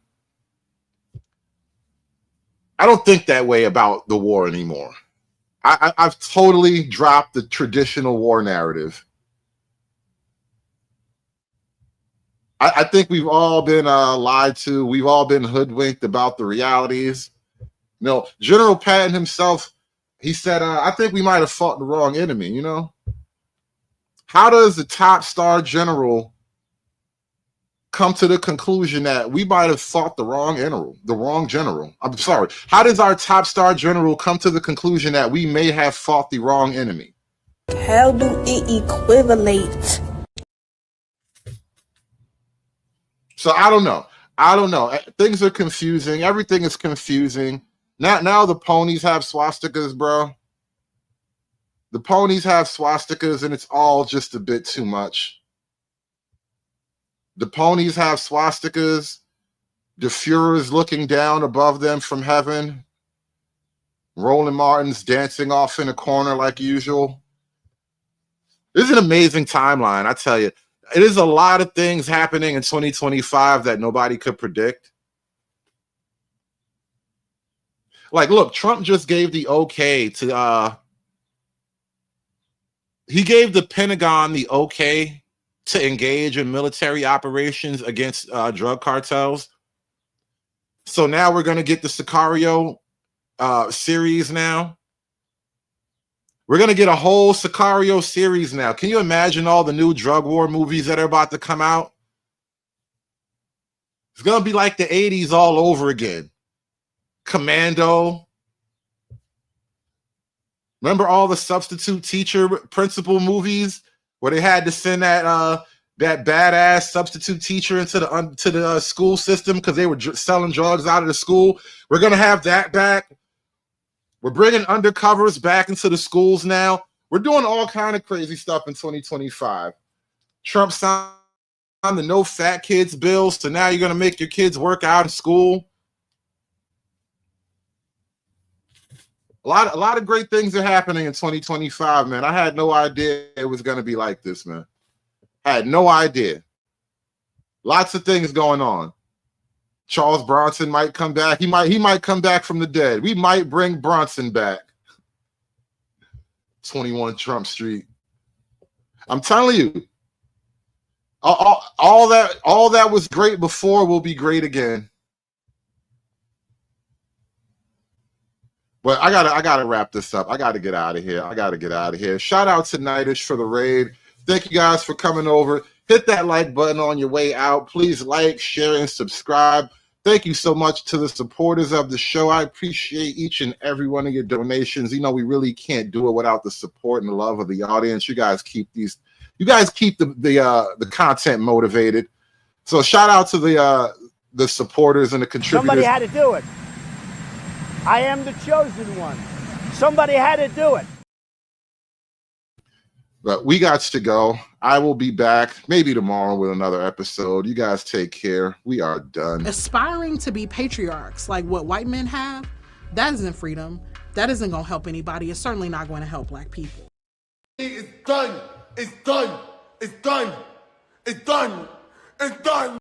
I don't think that way about the war anymore. I've totally dropped the traditional war narrative. I think we've all been lied to. We've all been hoodwinked about the realities. You know, General Patton himself, he said, I think we might have fought the wrong enemy, you know? How does the top star general come to the conclusion that we might have fought the wrong general? I'm sorry. How does our top star general come to the conclusion that we may have fought the wrong enemy? How do it equivalate? So I don't know. Things are confusing. Everything is confusing. Now the ponies have swastikas, bro. The ponies have swastikas, and it's all just a bit too much. The ponies have swastikas. The Fuhrer's looking down above them from heaven. Roland Martin's dancing off in a corner like usual. This is an amazing timeline, I tell you. It is a lot of things happening in 2025 that nobody could predict. Like, look, Trump just gave the okay to he gave the Pentagon the okay to engage in military operations against drug cartels. So now we're going to get the Sicario series now. We're going to get a whole Sicario series now. Can you imagine all the new drug war movies that are about to come out? It's going to be like the 80s all over again. Commando. Remember all the substitute teacher principal movies where they had to send that badass substitute teacher into the school system because they were selling drugs out of the school? We're going to have that back. We're bringing undercovers back into the schools now. We're doing all kind of crazy stuff in 2025. Trump signed the no fat kids bill, so now you're going to make your kids work out in school. A lot of great things are happening in 2025, man. I had no idea it was going to be like this, man. I had no idea. Lots of things going on. Charles Bronson might come back. He might come back from the dead. We might bring Bronson back. 21 Trump Street. I'm telling you, all that was great before will be great again. But I gotta wrap this up. I gotta get out of here. Shout out to Nightish for the raid. Thank you guys for coming over. Hit that like button on your way out. Please like, share, and subscribe. Thank you so much to the supporters of the show. I appreciate each and every one of your donations. You know, we really can't do it without the support and the love of the audience. You guys keep the content motivated. So shout out to the supporters and the contributors. Somebody had to do it. I am the chosen one. Somebody had to do it. But we got to go. I will be back maybe tomorrow with another episode. You guys take care. We are done. Aspiring to be patriarchs like what white men have, that isn't freedom. That isn't going to help anybody. It's certainly not going to help black people. It's done. It's done. It's done. It's done. It's done.